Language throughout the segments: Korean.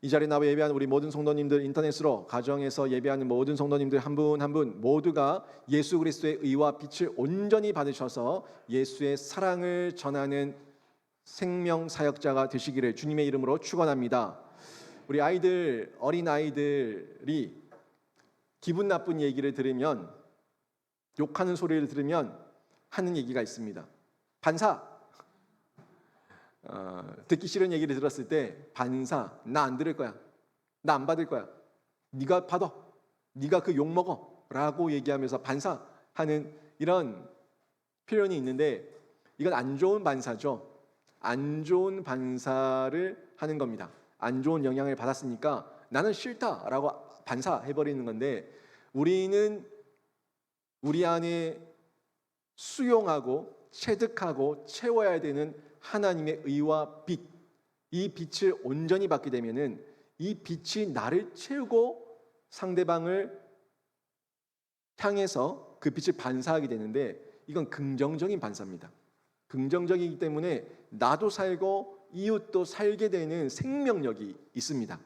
이 자리에 나와 예배하는 우리 모든 성도님들, 인터넷으로 가정에서 예배하는 모든 성도님들 한 분 한 분 모두가 예수 그리스도의 의와 빛을 온전히 받으셔서 예수의 사랑을 전하는 생명 사역자가 되시기를 주님의 이름으로 축원합니다. 우리 아이들, 어린 아이들이 기분 나쁜 얘기를 들으면, 욕하는 소리를 들으면 하는 얘기가 있습니다. 반사. 듣기 싫은 얘기를 들었을 때 반사, 나 안 들을 거야, 나 안 받을 거야, 네가 받아, 네가 그 욕 먹어 라고 얘기하면서 반사하는 이런 표현이 있는데, 이건 안 좋은 반사죠. 안 좋은 반사를 하는 겁니다. 안 좋은 영향을 받았으니까 나는 싫다라고 반사해버리는 건데, 우리는 우리 안에 수용하고 체득하고 채워야 되는 하나님의 의와 빛, 이 빛을 온전히 받게 되면은 이 빛이 나를 채우고 상대방을 향해서 그 빛을 반사하게 되는데, 이건 긍정적인 반사입니다. 긍정적이기 때문에 나도 살고 이웃도 살게 되는 생명력이 있습니다.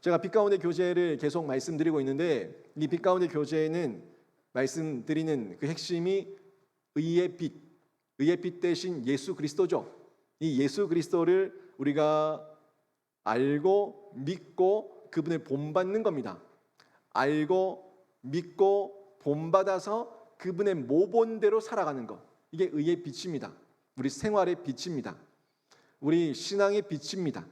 제가 빛 가운데 교제를 계속 말씀드리고 있는데, 이 빛 가운데 교제는 말씀드리는 그 핵심이 의의 빛 대신 예수 그리스도죠. 이 예수 그리스도를 우리가 알고 믿고 그분을 본받는 겁니다. 알고 믿고 본받아서 그분의 모본대로 살아가는 것, 이게 의의 빛입니다. 우리 생활의 빛입니다. 우리 신앙의 빛입니다.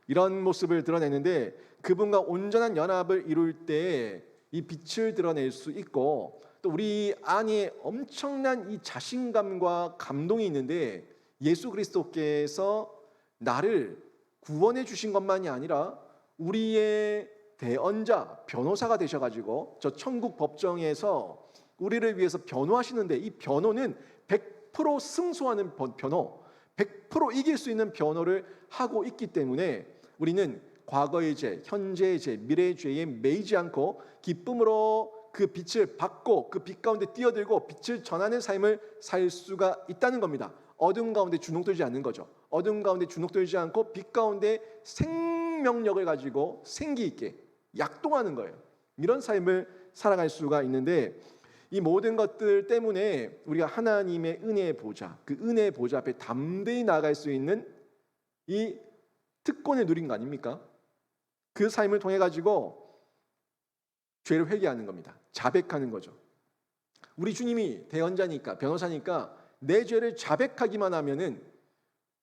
이런 모습을 드러내는데, 그분과 온전한 연합을 이룰 때 이 빛을 드러낼 수 있고, 또 우리 안에 엄청난 이 자신감과 감동이 있는데, 예수 그리스도께서 나를 구원해 주신 것만이 아니라 우리의 대언자, 변호사가 되셔가지고 저 천국 법정에서 우리를 위해서 변호하시는데, 이 변호는 100% 승소하는 변호, 100% 이길 수 있는 변호를 하고 있기 때문에 우리는 과거의 죄, 현재의 죄, 미래의 죄에 매이지 않고 기쁨으로 그 빛을 받고 그 빛 가운데 뛰어들고 빛을 전하는 삶을 살 수가 있다는 겁니다. 어둠 가운데 주눅들지 않는 거죠. 어둠 가운데 주눅들지 않고 빛 가운데 생명력을 가지고 생기 있게 약동하는 거예요. 이런 삶을 살아갈 수가 있는데, 이 모든 것들 때문에 우리가 하나님의 은혜의 보좌, 그 은혜의 보좌 앞에 담대히 나아갈 수 있는 이 특권을 누린 거 아닙니까? 그 삶을 통해 가지고 죄를 회개하는 겁니다. 자백하는 거죠. 우리 주님이 대언자니까, 변호사니까 내 죄를 자백하기만 하면은,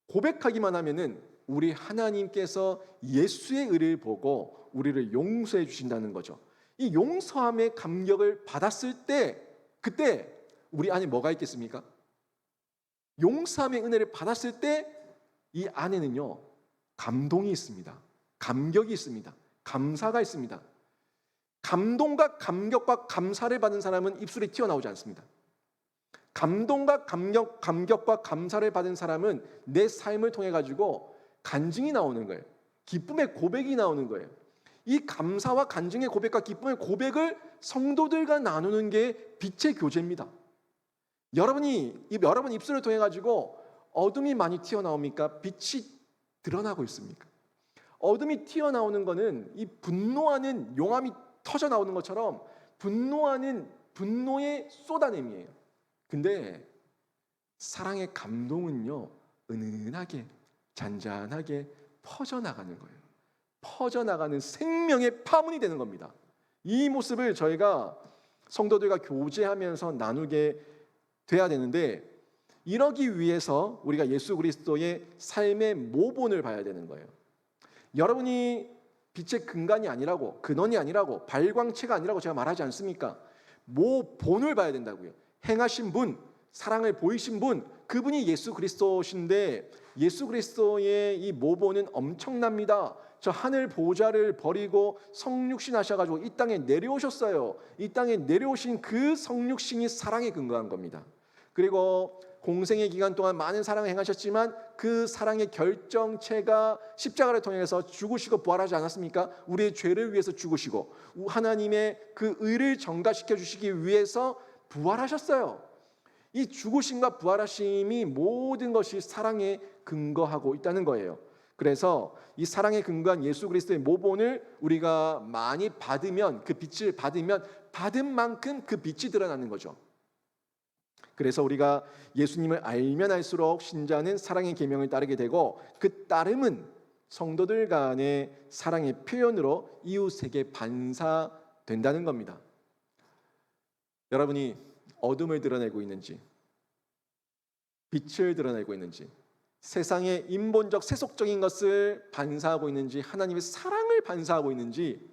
고백하기만 하면은 우리 하나님께서 예수의 의를 보고 우리를 용서해 주신다는 거죠. 이 용서함의 감격을 받았을 때, 그때 우리 안에 뭐가 있겠습니까? 용서함의 은혜를 받았을 때 이 안에는요, 감동이 있습니다. 감격이 있습니다. 감사가 있습니다. 감동과 감격과 감사를 받은 사람은 입술이 튀어나오지 않습니다. 감동과 감격과 감사를 받은 사람은 내 삶을 통해 가지고 간증이 나오는 거예요. 기쁨의 고백이 나오는 거예요. 이 감사와 간증의 고백과 기쁨의 고백을 성도들과 나누는 게 빛의 교제입니다. 여러분 입술을 통해 가지고 어둠이 많이 튀어나옵니까? 빛이 드러나고 있습니까? 어둠이 튀어나오는 것은 이 분노하는 용암이 터져 나오는 것처럼 분노하는 분노의 쏟아냄이에요. 근데 사랑의 감동은요, 은은하게 잔잔하게 퍼져나가는 거예요. 퍼져나가는 생명의 파문이 되는 겁니다. 이 모습을 저희가 성도들과 교제하면서 나누게 돼야 되는데, 이러기 위해서 우리가 예수 그리스도의 삶의 모본을 봐야 되는 거예요. 여러분이 빛의 근간이 아니라고, 근원이 아니라고, 발광체가 아니라고 제가 말하지 않습니까? 모본을 봐야 된다고요. 행하신 분, 사랑을 보이신 분, 그분이 예수 그리스도신데, 예수 그리스도의 이 모본은 엄청납니다. 저 하늘 보좌를 버리고 성육신 하셔가지고 이 땅에 내려오셨어요. 이 땅에 내려오신 그 성육신이 사랑에 근거한 겁니다. 그리고 공생의 기간 동안 많은 사랑을 행하셨지만 그 사랑의 결정체가 십자가를 통해서 죽으시고 부활하지 않았습니까? 우리의 죄를 위해서 죽으시고 하나님의 그 의를 전가시켜 주시기 위해서 부활하셨어요. 이 죽으심과 부활하심이 모든 것이 사랑에 근거하고 있다는 거예요. 그래서 이 사랑에 근거한 예수 그리스도의 모본을 우리가 많이 받으면, 그 빛을 받으면 받은 만큼 그 빛이 드러나는 거죠. 그래서 우리가 예수님을 알면 알수록 신자는 사랑의 계명을 따르게 되고, 그 따름은 성도들 간의 사랑의 표현으로 이웃에게 반사된다는 겁니다. 여러분이 어둠을 드러내고 있는지, 빛을 드러내고 있는지, 세상의 인본적 세속적인 것을 반사하고 있는지, 하나님의 사랑을 반사하고 있는지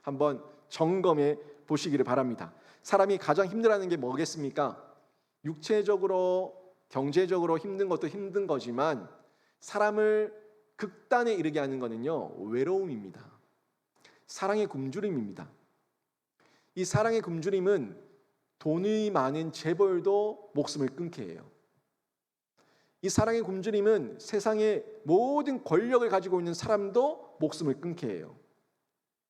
한번 점검해 보시기를 바랍니다. 사람이 가장 힘들어하는 게 뭐겠습니까? 육체적으로, 경제적으로 힘든 것도 힘든 거지만 사람을 극단에 이르게 하는 것은요, 외로움입니다. 사랑의 굶주림입니다. 이 사랑의 굶주림은 돈이 많은 재벌도 목숨을 끊게 해요. 이 사랑의 굶주림은 세상의 모든 권력을 가지고 있는 사람도 목숨을 끊게 해요.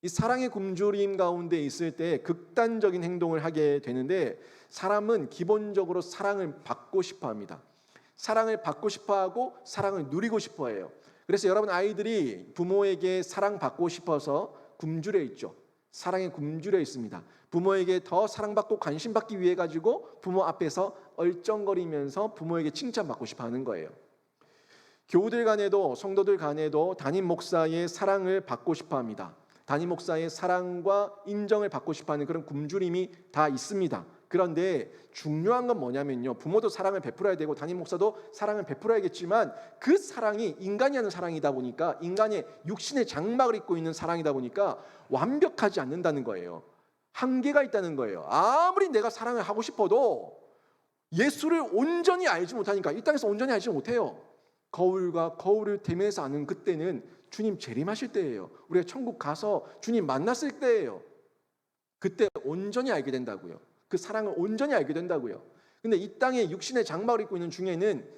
이 사랑의 굶주림 가운데 있을 때 극단적인 행동을 하게 되는데, 사람은 기본적으로 사랑을 받고 싶어 합니다. 사랑을 받고 싶어 하고 사랑을 누리고 싶어 해요. 그래서 여러분 아이들이 부모에게 사랑받고 싶어서 굶주려 있죠. 사랑에 굶주려 있습니다. 부모에게 더 사랑받고 관심받기 위해 가지고 부모 앞에서 얼쩡거리면서 부모에게 칭찬받고 싶어 하는 거예요. 교우들 간에도, 성도들 간에도 담임 목사의 사랑을 받고 싶어 합니다. 담임 목사의 사랑과 인정을 받고 싶어 하는 그런 굶주림이 다 있습니다. 그런데 중요한 건 뭐냐면요, 부모도 사랑을 베풀어야 되고 담임 목사도 사랑을 베풀어야겠지만, 그 사랑이 인간이 하는 사랑이다 보니까, 인간의 육신의 장막을 입고 있는 사랑이다 보니까 완벽하지 않는다는 거예요. 한계가 있다는 거예요. 아무리 내가 사랑을 하고 싶어도 예수를 온전히 알지 못하니까, 이 땅에서 온전히 알지 못해요. 거울과 거울을 대면해서 아는 그때는 주님 재림하실 때예요. 우리가 천국 가서 주님 만났을 때예요. 그때 온전히 알게 된다고요. 그 사랑을 온전히 알게 된다고요. 근데 이 땅에 육신의 장막을 입고 있는 중에는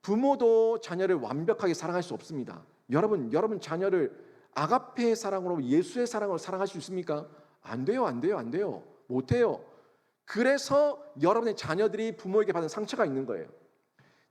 부모도 자녀를 완벽하게 사랑할 수 없습니다. 여러분 자녀를 아가페의 사랑으로, 예수의 사랑으로 사랑할 수 있습니까? 안 돼요. 못해요. 그래서 여러분의 자녀들이 부모에게 받은 상처가 있는 거예요.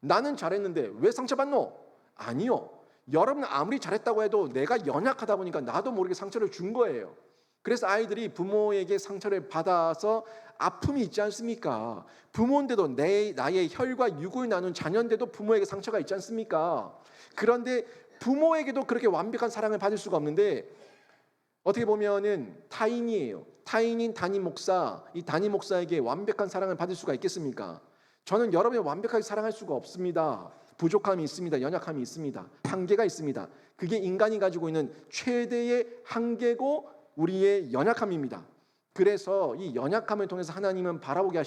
나는 잘했는데 왜 상처받노? 아니요. 여러분 아무리 잘했다고 해도 내가 연약하다 보니까 나도 모르게 상처를 준 거예요. 그래서 아이들이 부모에게 상처를 받아서 아픔이 있지 않습니까? 부모인데도 나의 혈과 육을 나눈 자녀인데도 부모에게 상처가 있지 않습니까? 그런데 부모에게도 그렇게 완벽한 사랑을 받을 수가 없는데, 어떻게 보면은 타인이에요. 타인인 담임 목사, 이 담임 목사에게 완벽한 사랑을 받을 수가 있겠습니까? 저는 여러분을 완벽하게 사랑할 수가 없습니다. 부족함이 있습니다. 연약함이 있습니다. 한계가 있습니다. 그게 인간이 가지고 있는 최대의 한계고 우리의 연약함입니다. 그래서 이 연약함을 통해서 하나님은 바라보게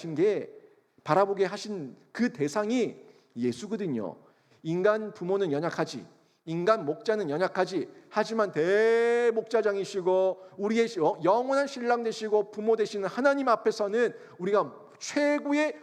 하신 그 대상이 예수거든요. 인간 부모는 연약하지, 인간 목자는 연약하지, 하지만 대목자장이시고 우리의 영원한 신랑 되시고 부모 되시는 하나님 앞에서는 우리가 최고의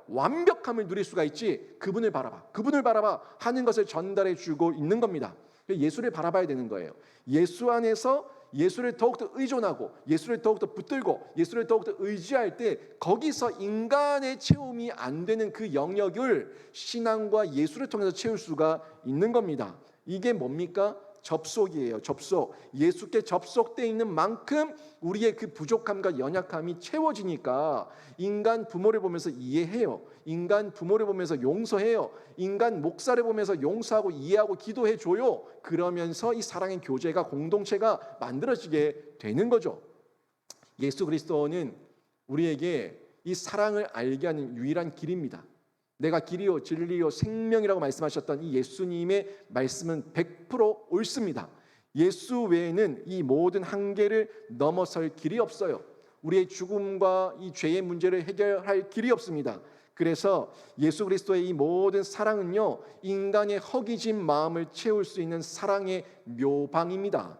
완벽함을 누릴 수가 있지. 그분을 바라봐 하는 것을 전달해 주고 있는 겁니다. 예수를 바라봐야 되는 거예요. 예수 안에서 예수를 더욱더 의존하고, 예수를 더욱더 붙들고, 예수를 더욱더 의지할 때, 거기서 인간의 체험이 안 되는 그 영역을 신앙과 예수를 통해서 채울 수가 있는 겁니다. 이게 뭡니까? 접속이에요. 접속. 예수께 접속되어 있는 만큼 우리의 그 부족함과 연약함이 채워지니까 인간 부모를 보면서 이해해요. 인간 부모를 보면서 용서해요. 인간 목사를 보면서 용서하고 이해하고 기도해줘요. 그러면서 이 사랑의 교제가, 공동체가 만들어지게 되는 거죠. 예수 그리스도는 우리에게 이 사랑을 알게 하는 유일한 길입니다. 내가 길이요 진리요 생명이라고 말씀하셨던 이 예수님의 말씀은 100% 옳습니다. 예수 외에는 이 모든 한계를 넘어설 길이 없어요. 우리의 죽음과 이 죄의 문제를 해결할 길이 없습니다. 그래서 예수 그리스도의 이 모든 사랑은요, 인간의 허기진 마음을 채울 수 있는 사랑의 묘방입니다.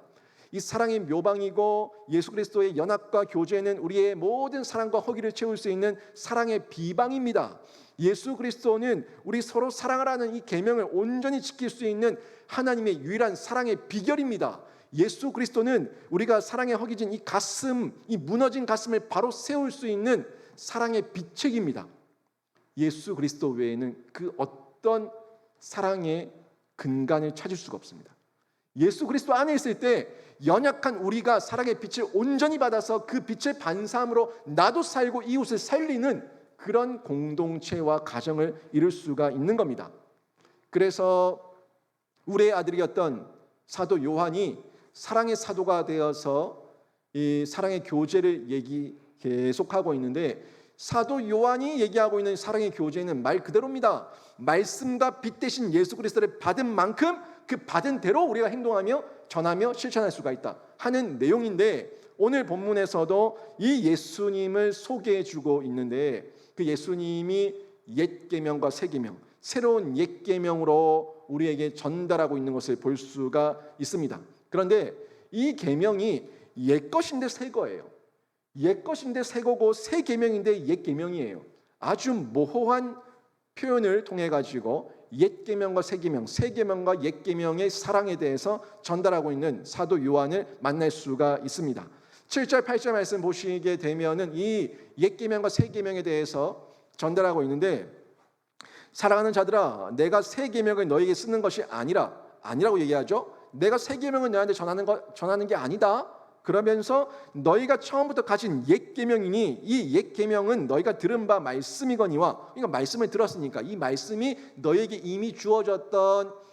이 사랑의 묘방이고, 예수 그리스도의 연합과 교제는 우리의 모든 사랑과 허기를 채울 수 있는 사랑의 비방입니다. 예수 그리스도는 우리 서로 사랑하라는 이 계명을 온전히 지킬 수 있는 하나님의 유일한 사랑의 비결입니다. 예수 그리스도는 우리가 사랑에 허기진 이 가슴, 이 무너진 가슴을 바로 세울 수 있는 사랑의 비책입니다. 예수 그리스도 외에는 그 어떤 사랑의 근간을 찾을 수가 없습니다. 예수 그리스도 안에 있을 때 연약한 우리가 사랑의 빛을 온전히 받아서 그 빛의 반사함으로 나도 살고 이웃을 살리는 그런 공동체와 가정을 이룰 수가 있는 겁니다. 그래서 우리의 아들이었던 사도 요한이 사랑의 사도가 되어서 이 사랑의 교제를 계속하고 있는데, 사도 요한이 얘기하고 있는 사랑의 교제는 말 그대로입니다. 말씀과 빛 대신 예수 그리스도를 받은 만큼 그 받은 대로 우리가 행동하며 전하며 실천할 수가 있다 하는 내용인데, 오늘 본문에서도 이 예수님을 소개해 주고 있는데, 그 예수님이 옛 계명과 새 계명, 새로운 옛 계명으로 우리에게 전달하고 있는 것을 볼 수가 있습니다. 그런데 이 계명이 옛 것인데 새 거예요. 옛 것인데 새 거고 새 계명인데 옛 계명이에요. 아주 모호한 표현을 통해 가지고 옛 계명과 새 계명, 새 계명과 옛 계명의 사랑에 대해서 전달하고 있는 사도 요한을 만날 수가 있습니다. 7절 8절 말씀 보시게 되면은 이 옛 계명과 새 계명에 대해서 전달하고 있는데, 사랑하는 자들아, 내가 새 계명을 너에게 쓰는 것이 아니라고 얘기하죠. 내가 새 계명을 너한테 전하는 게 아니다. 그러면서 너희가 처음부터 가진 옛 계명이니 이 옛 계명은 너희가 들은 바 말씀이거니와, 그러니까 말씀을 들었으니까 이 말씀이 너희에게 이미 주어졌던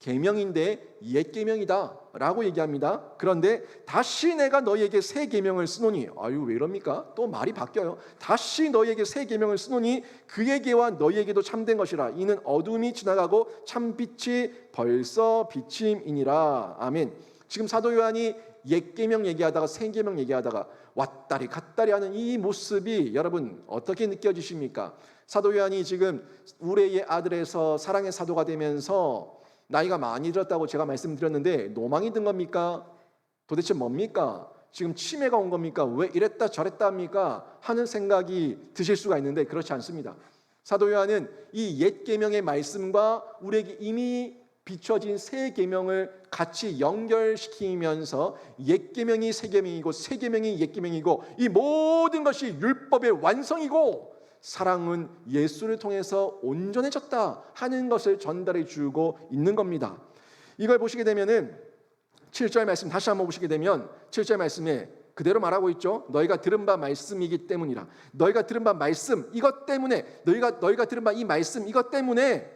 계명인데 옛 계명이다라고 얘기합니다. 그런데 다시 내가 너희에게 새 계명을 쓰노니, 아유 왜 이럽니까? 또 말이 바뀌어요. 다시 너희에게 새 계명을 쓰노니 그에게와 너희에게도 참된 것이라. 이는 어둠이 지나가고 참 빛이 벌써 비침이니라. 아멘. 지금 사도 요한이 옛 계명 얘기하다가 새 계명 얘기하다가 왔다리 갔다리 하는 이 모습이 여러분 어떻게 느껴지십니까? 사도 요한이 지금 우레의 아들에서 사랑의 사도가 되면서 나이가 많이 들었다고 제가 말씀드렸는데, 노망이 든 겁니까? 도대체 뭡니까? 지금 치매가 온 겁니까? 왜 이랬다 저랬다 합니까? 하는 생각이 드실 수가 있는데, 그렇지 않습니다. 사도 요한은 이 옛 계명의 말씀과 우리에게 이미 비춰진 새 계명을 같이 연결시키면서 옛 계명이 새 계명이고 새 계명이 옛 계명이고 이 모든 것이 율법의 완성이고 사랑은 예수를 통해서 온전해졌다 하는 것을 전달해 주고 있는 겁니다. 이걸 보시게 되면은 7절 말씀 다시 한번 보시게 되면 7절 말씀에 그대로 말하고 있죠. 너희가 들은 바 말씀이기 때문이라. 너희가 들은 바 말씀 이것 때문에, 너희가 들은 바 이 말씀 이것 때문에,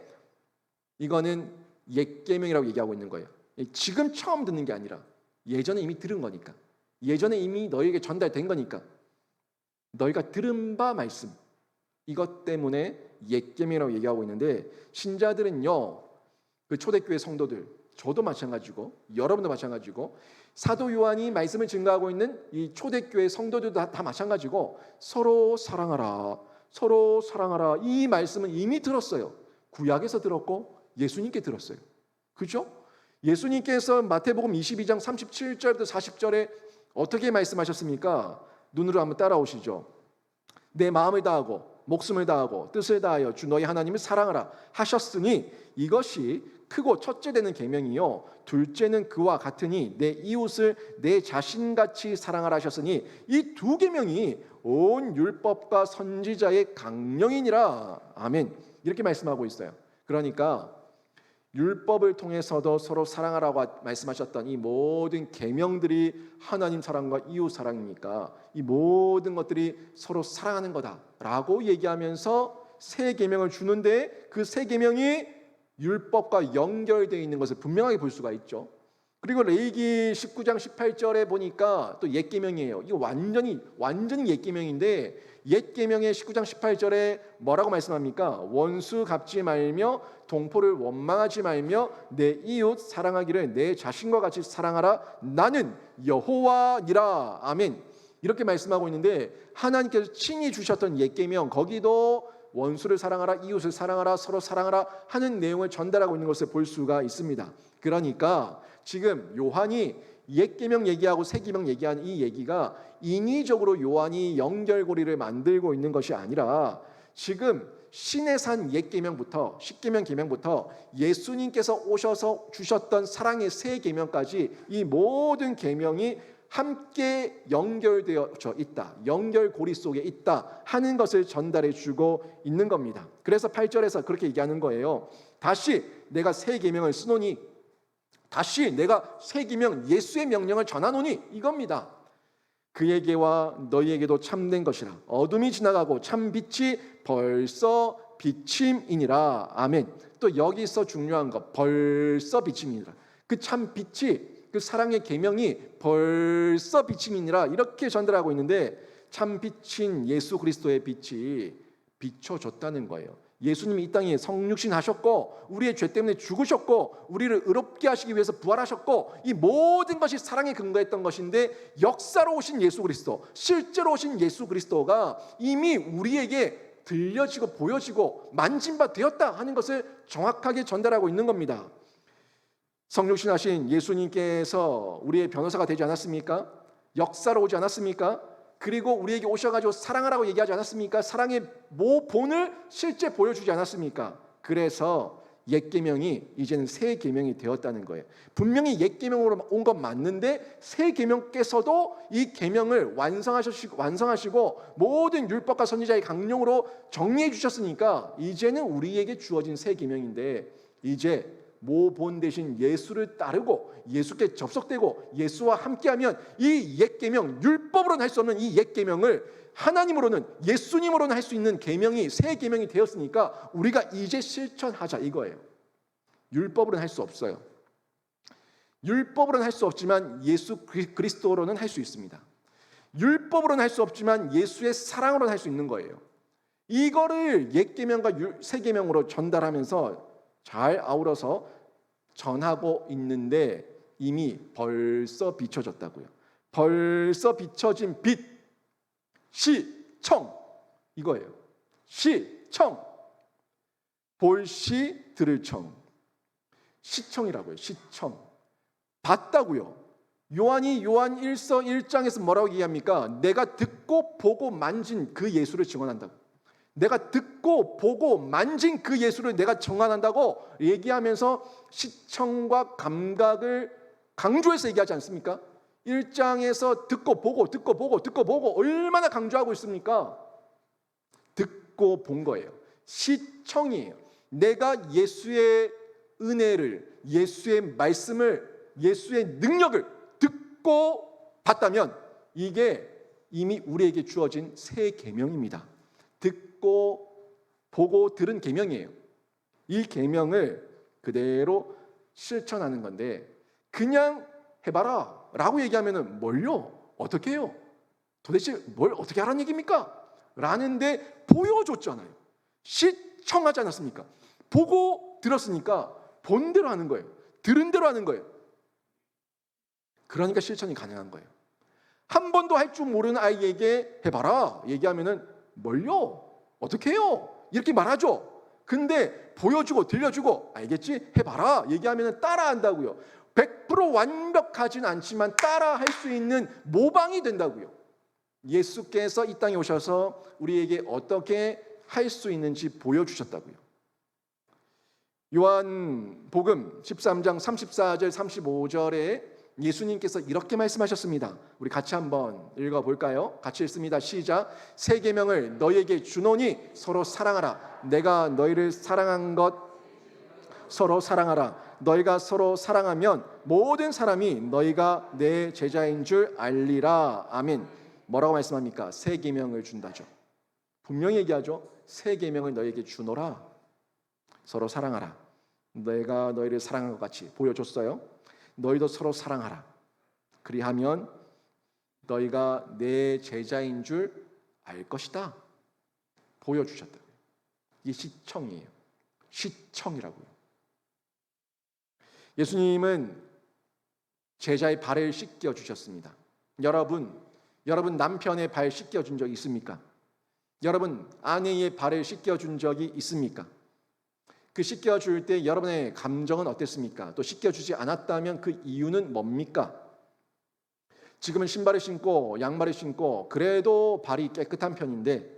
이거는 옛 계명이라고 얘기하고 있는 거예요. 지금 처음 듣는 게 아니라 예전에 이미 들은 거니까, 예전에 이미 너희에게 전달된 거니까, 너희가 들은 바 말씀 이것 때문에 옛 계명이라고 얘기하고 있는데, 신자들은요, 그 초대교회 성도들, 저도 마찬가지고 여러분도 마찬가지고 사도 요한이 말씀을 증거하고 있는 이 초대교회 성도들도 다 마찬가지고 서로 사랑하라, 서로 사랑하라 이 말씀은 이미 들었어요. 구약에서 들었고 예수님께 들었어요. 그죠? 예수님께서 마태복음 22장 37절부터 40절에 어떻게 말씀하셨습니까? 눈으로 한번 따라오시죠. 내 마음을 다하고 목숨을 다하고 뜻을 다하여 주 너희 하나님을 사랑하라 하셨으니 이것이 크고 첫째 되는 계명이요 둘째는 그와 같으니 내 이웃을 내 자신같이 사랑하라 하셨으니 이 두 계명이 온 율법과 선지자의 강령이니라. 아멘. 이렇게 말씀하고 있어요. 그러니까 율법을 통해서도 서로 사랑하라고 말씀하셨던 이 모든 계명들이 하나님 사랑과 이웃 사랑이니까 이 모든 것들이 서로 사랑하는 거다라고 얘기하면서 새 계명을 주는데, 그 새 계명이 율법과 연결되어 있는 것을 분명하게 볼 수가 있죠. 그리고 레위기 19장 18절에 보니까 또 옛 계명이에요. 이거 완전히 옛 계명인데, 옛 계명의 19장 18절에 뭐라고 말씀합니까? 원수 갚지 말며 동포를 원망하지 말며 내 이웃 사랑하기를 내 자신과 같이 사랑하라. 나는 여호와니라. 아멘. 이렇게 말씀하고 있는데, 하나님께서 친히 주셨던 옛 계명, 거기도 원수를 사랑하라, 이웃을 사랑하라, 서로 사랑하라 하는 내용을 전달하고 있는 것을 볼 수가 있습니다. 그러니까 지금 요한이 옛 계명 얘기하고 새 계명 얘기하는 이 얘기가 인위적으로 요한이 연결고리를 만들고 있는 것이 아니라, 지금 시내산 옛 계명부터 십계명 계명부터 예수님께서 오셔서 주셨던 사랑의 새 계명까지 이 모든 계명이 함께 연결되어 있다, 연결고리 속에 있다 하는 것을 전달해 주고 있는 겁니다. 그래서 8절에서 그렇게 얘기하는 거예요. 다시 내가 새 계명을 쓰노니 다시 내가 새 계명 예수의 명령을 전하노니 이겁니다. 그에게와 너희에게도 참된 것이라 어둠이 지나가고 참 빛이 벌써 비침이니라. 아멘. 또 여기서 중요한 것 벌써 비침이니라. 그 참 빛이 그 사랑의 계명이 벌써 비침이니라 이렇게 전달하고 있는데 참 빛인 예수 그리스도의 빛이 비춰졌다는 거예요. 예수님이 이 땅에 성육신 하셨고 우리의 죄 때문에 죽으셨고 우리를 의롭게 하시기 위해서 부활하셨고 이 모든 것이 사랑에 근거했던 것인데 역사로 오신 예수 그리스도, 실제로 오신 예수 그리스도가 이미 우리에게 들려지고 보여지고 만진 바 되었다 하는 것을 정확하게 전달하고 있는 겁니다. 성육신 하신 예수님께서 우리의 변호사가 되지 않았습니까? 역사로 오지 않았습니까? 그리고 우리에게 오셔가지고 사랑하라고 얘기하지 않았습니까? 사랑의 모본을 실제 보여주지 않았습니까? 그래서 옛 계명이 이제는 새 계명이 되었다는 거예요. 분명히 옛 계명으로 온 건 맞는데 새 계명께서도 이 계명을 완성하시고 모든 율법과 선지자의 강령으로 정리해 주셨으니까 이제는 우리에게 주어진 새 계명인데 이제 모본 대신 예수를 따르고 예수께 접속되고 예수와 함께하면 이 옛 계명 율법으로는 할 수 없는 이 옛 계명을 하나님으로는 예수님으로는 할 수 있는 계명이 새 계명이 되었으니까 우리가 이제 실천하자 이거예요. 율법으로는 할 수 없어요. 율법으로는 할 수 없지만 예수 그리스도로는 할 수 있습니다. 율법으로는 할 수 없지만 예수의 사랑으로는 할 수 있는 거예요. 이거를 옛 계명과 새 계명으로 전달하면서 잘 아우러서 전하고 있는데 이미 벌써 비춰졌다고요. 벌써 비춰진 빛, 시청 이거예요. 시청, 볼시 들을 청, 시청이라고요. 시청 봤다고요. 요한이 요한 1서 1장에서 뭐라고 얘기합니까? 내가 듣고 보고 만진 그 예수를 증언한다고. 내가 듣고 보고 만진 그 예수를 내가 정한한다고 얘기하면서 시청과 감각을 강조해서 얘기하지 않습니까? 1장에서 듣고 보고 얼마나 강조하고 있습니까? 듣고 본 거예요. 시청이에요. 내가 예수의 은혜를, 예수의 말씀을, 예수의 능력을 듣고 봤다면 이게 이미 우리에게 주어진 새 계명입니다. 듣고 보고 들은 계명이에요. 이 계명을 그대로 실천하는 건데 그냥 해봐라 라고 얘기하면 뭘요? 어떻게 해요? 도대체 뭘 어떻게 하라는 얘기입니까? 라는데 보여줬잖아요. 시청하지 않았습니까? 보고 들었으니까 본 대로 하는 거예요. 들은 대로 하는 거예요. 그러니까 실천이 가능한 거예요. 한 번도 할 줄 모르는 아이에게 해봐라 얘기하면은 뭘요? 어떻게 해요? 이렇게 말하죠. 근데 보여주고 들려주고 알겠지? 해봐라 얘기하면 따라한다고요. 100% 완벽하진 않지만 따라할 수 있는 모방이 된다고요. 예수께서 이 땅에 오셔서 우리에게 어떻게 할 수 있는지 보여주셨다고요. 요한복음 13장 34절 35절에 예수님께서 이렇게 말씀하셨습니다. 우리 같이 한번 읽어볼까요? 같이 읽습니다. 시작. 새 계명을 너희에게 주노니 서로 사랑하라. 내가 너희를 사랑한 것 서로 사랑하라. 너희가 서로 사랑하면 모든 사람이 너희가 내 제자인 줄 알리라. 아멘. 뭐라고 말씀합니까? 새 계명을 준다죠. 분명히 얘기하죠. 새 계명을 너희에게 주노라. 서로 사랑하라. 내가 너희를 사랑한 것 같이 보여줬어요. 너희도 서로 사랑하라. 그리하면 너희가 내 제자인 줄 알 것이다. 보여주셨다. 이게 시청이에요. 시청이라고요. 예수님은 제자의 발을 씻겨 주셨습니다. 여러분 남편의 발 씻겨 준 적 있습니까? 여러분 아내의 발을 씻겨 준 적이 있습니까? 그 씻겨줄 때 여러분의 감정은 어땠습니까? 또 씻겨주지 않았다면 그 이유는 뭡니까? 지금은 신발을 신고 양말을 신고 그래도 발이 깨끗한 편인데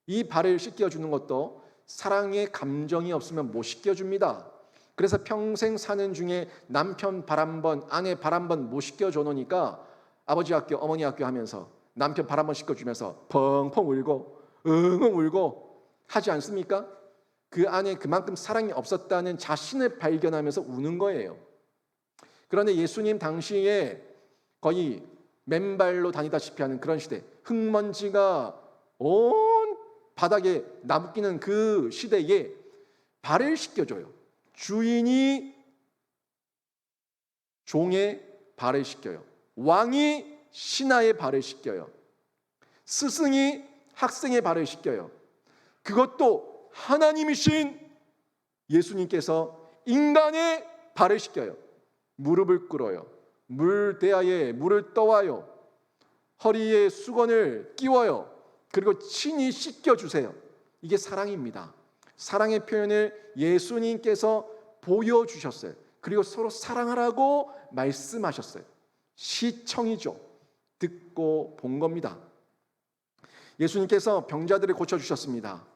이 발을 씻겨주는 것도 사랑의 감정이 없으면 못 씻겨줍니다. 그래서 평생 사는 중에 남편 발 한 번, 아내 발 한 번 못 씻겨줘 놓으니까 아버지 학교, 어머니 학교 하면서 남편 발 한 번 씻겨주면서 펑펑 울고 응응 울고 하지 않습니까? 그 안에 그만큼 사랑이 없었다는 자신을 발견하면서 우는 거예요. 그런데 예수님 당시에 거의 맨발로 다니다시피 하는 그런 시대, 흙먼지가 온 바닥에 나부끼는 그 시대에 발을 씻겨줘요. 주인이 종의 발을 씻겨요. 왕이 신하의 발을 씻겨요. 스승이 학생의 발을 씻겨요. 그것도 하나님이신 예수님께서 인간의 발을 씻겨요. 무릎을 꿇어요. 물대야에 물을 떠와요. 허리에 수건을 끼워요. 그리고 친히 씻겨주세요. 이게 사랑입니다. 사랑의 표현을 예수님께서 보여주셨어요. 그리고 서로 사랑하라고 말씀하셨어요. 시청이죠. 듣고 본 겁니다. 예수님께서 병자들을 고쳐주셨습니다.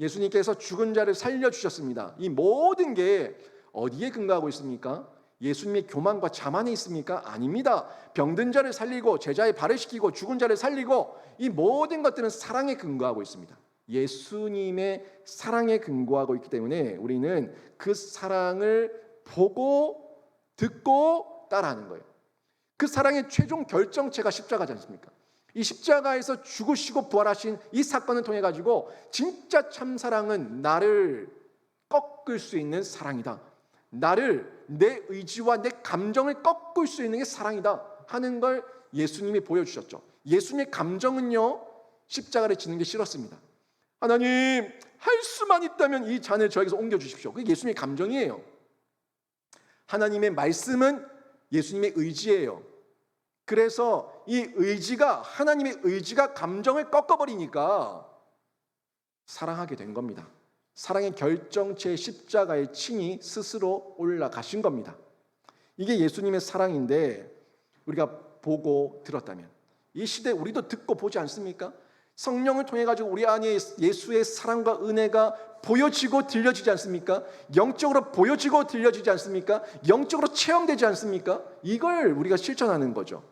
예수님께서 죽은 자를 살려주셨습니다. 이 모든 게 어디에 근거하고 있습니까? 예수님의 교만과 자만에 있습니까? 아닙니다. 병든 자를 살리고 제자의 발을 씻기고 죽은 자를 살리고 이 모든 것들은 사랑에 근거하고 있습니다. 예수님의 사랑에 근거하고 있기 때문에 우리는 그 사랑을 보고 듣고 따라하는 거예요. 그 사랑의 최종 결정체가 십자가지 않습니까? 이 십자가에서 죽으시고 부활하신 이 사건을 통해 가지고 진짜 참사랑은 나를 꺾을 수 있는 사랑이다. 나를 내 의지와 내 감정을 꺾을 수 있는 게 사랑이다 하는 걸 예수님이 보여주셨죠. 예수님의 감정은요, 십자가를 지는 게 싫었습니다. 하나님, 할 수만 있다면 이 잔을 저에게서 옮겨주십시오. 그게 예수님의 감정이에요. 하나님의 말씀은 예수님의 의지예요. 그래서 이 의지가, 하나님의 의지가 감정을 꺾어버리니까 사랑하게 된 겁니다. 사랑의 결정체 십자가에 친히 스스로 올라가신 겁니다. 이게 예수님의 사랑인데 우리가 보고 들었다면, 이 시대 우리도 듣고 보지 않습니까? 성령을 통해 가지고 우리 안에 예수의 사랑과 은혜가 보여지고 들려지지 않습니까? 영적으로 보여지고 들려지지 않습니까? 영적으로 체험되지 않습니까? 이걸 우리가 실천하는 거죠.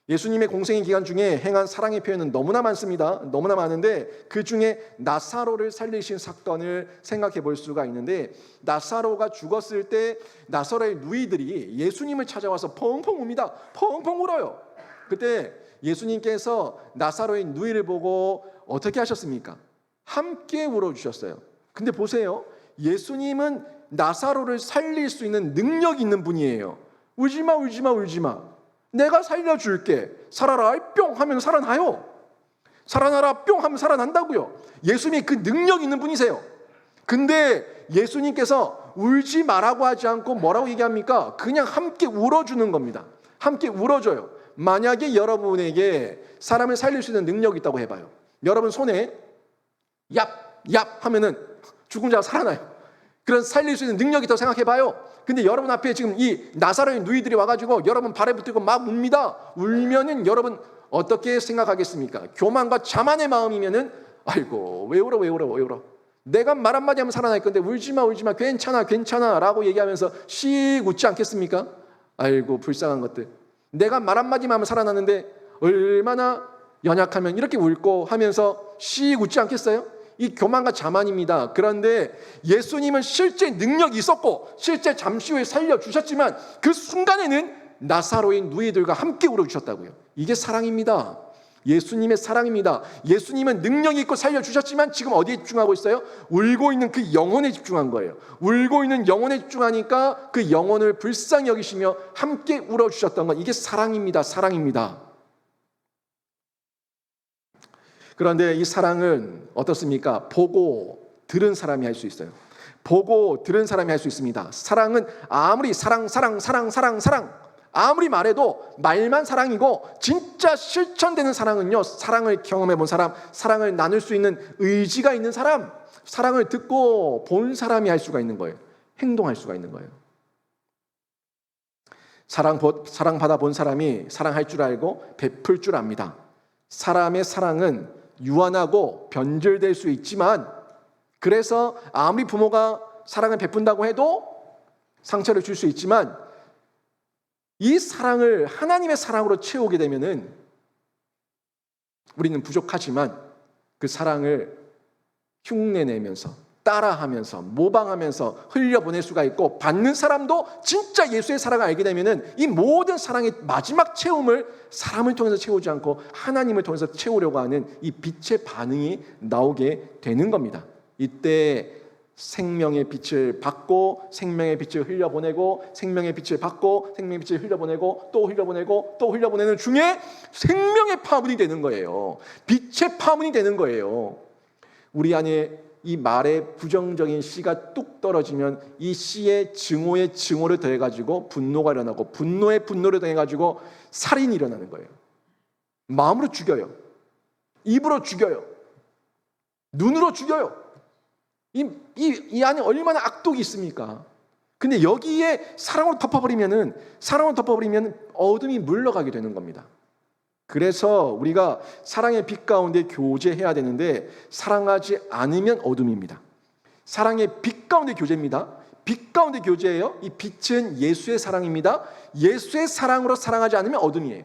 예수님의 공생의 기간 중에 행한 사랑의 표현은 너무나 많습니다. 너무나 많은데 그 중에 나사로를 살리신 사건을 생각해 볼 수가 있는데, 나사로가 죽었을 때 나사로의 누이들이 예수님을 찾아와서 펑펑 웁니다. 펑펑 울어요. 그때 예수님께서 나사로의 누이를 보고 어떻게 하셨습니까? 함께 울어주셨어요. 근데 보세요. 예수님은 나사로를 살릴 수 있는 능력이 있는 분이에요. 울지마, 울지마, 울지마. 내가 살려줄게. 살아라 뿅 하면 살아나요. 살아나라 뿅 하면 살아난다고요. 예수님이 그 능력 있는 분이세요. 근데 예수님께서 울지 말라고 하지 않고 뭐라고 얘기합니까? 그냥 함께 울어주는 겁니다. 함께 울어줘요. 만약에 여러분에게 사람을 살릴 수 있는 능력이 있다고 해봐요. 여러분 손에 얍 하면은 죽은 자가 살아나요. 그런 살릴 수 있는 능력이 있다고 생각해봐요. 근데 여러분 앞에 지금 이 나사로의 누이들이 와가지고 여러분 발에 붙들고 막 웁니다. 울면은 여러분 어떻게 생각하겠습니까? 교만과 자만의 마음이면은 아이고 왜 울어. 내가 말 한마디 하면 살아날 건데 울지마 괜찮아 라고 얘기하면서 씩 웃지 않겠습니까? 아이고 불쌍한 것들. 내가 말 한마디만 하면 살아나는데 얼마나 연약하면 이렇게 울고 하면서 씩 웃지 않겠어요? 이 교만과 자만입니다. 그런데 예수님은 실제 능력이 있었고 실제 잠시 후에 살려주셨지만 그 순간에는 나사로의 누이들과 함께 울어주셨다고요. 이게 사랑입니다. 예수님의 사랑입니다. 예수님은 능력이 있고 살려주셨지만 지금 어디에 집중하고 있어요? 울고 있는 그 영혼에 집중한 거예요. 울고 있는 영혼에 집중하니까 그 영혼을 불쌍히 여기시며 함께 울어주셨던 것, 이게 사랑입니다. 사랑입니다. 그런데 이 사랑은 어떻습니까? 보고 들은 사람이 할 수 있어요. 보고 들은 사람이 할 수 있습니다. 사랑은 아무리 사랑 아무리 말해도 말만 사랑이고 진짜 실천되는 사랑은요, 사랑을 경험해 본 사람, 사랑을 나눌 수 있는 의지가 있는 사람, 사랑을 듣고 본 사람이 할 수가 있는 거예요. 행동할 수가 있는 거예요. 사랑받아 본 사람이 사랑할 줄 알고 베풀 줄 압니다. 사람의 사랑은 유한하고 변질될 수 있지만, 그래서 아무리 부모가 사랑을 베푼다고 해도 상처를 줄 수 있지만, 이 사랑을 하나님의 사랑으로 채우게 되면은 우리는 부족하지만 그 사랑을 흉내내면서 따라하면서 모방하면서 흘려보낼 수가 있고, 받는 사람도 진짜 예수의 사랑을 알게 되면은 이 모든 사랑의 마지막 채움을 사람을 통해서 채우지 않고 하나님을 통해서 채우려고 하는 이 빛의 반응이 나오게 되는 겁니다. 이때 생명의 빛을 받고 생명의 빛을 흘려보내고, 생명의 빛을 받고 생명의 빛을 흘려보내고 또 흘려보내고 또 흘려보내는 중에 생명의 파문이 되는 거예요. 빛의 파문이 되는 거예요. 우리 안에 이 말의 부정적인 씨가 뚝 떨어지면 이 씨의 증오에 증오를 더해가지고 분노가 일어나고, 분노에 분노를 더해가지고 살인이 일어나는 거예요. 마음으로 죽여요. 입으로 죽여요. 눈으로 죽여요. 이 안에 얼마나 악독이 있습니까? 근데 여기에 사랑으로 덮어버리면 어둠이 물러가게 되는 겁니다. 그래서 우리가 사랑의 빛 가운데 교제해야 되는데, 사랑하지 않으면 어둠입니다. 사랑의 빛 가운데 교제입니다. 빛 가운데 교제예요. 이 빛은 예수의 사랑입니다. 예수의 사랑으로 사랑하지 않으면 어둠이에요.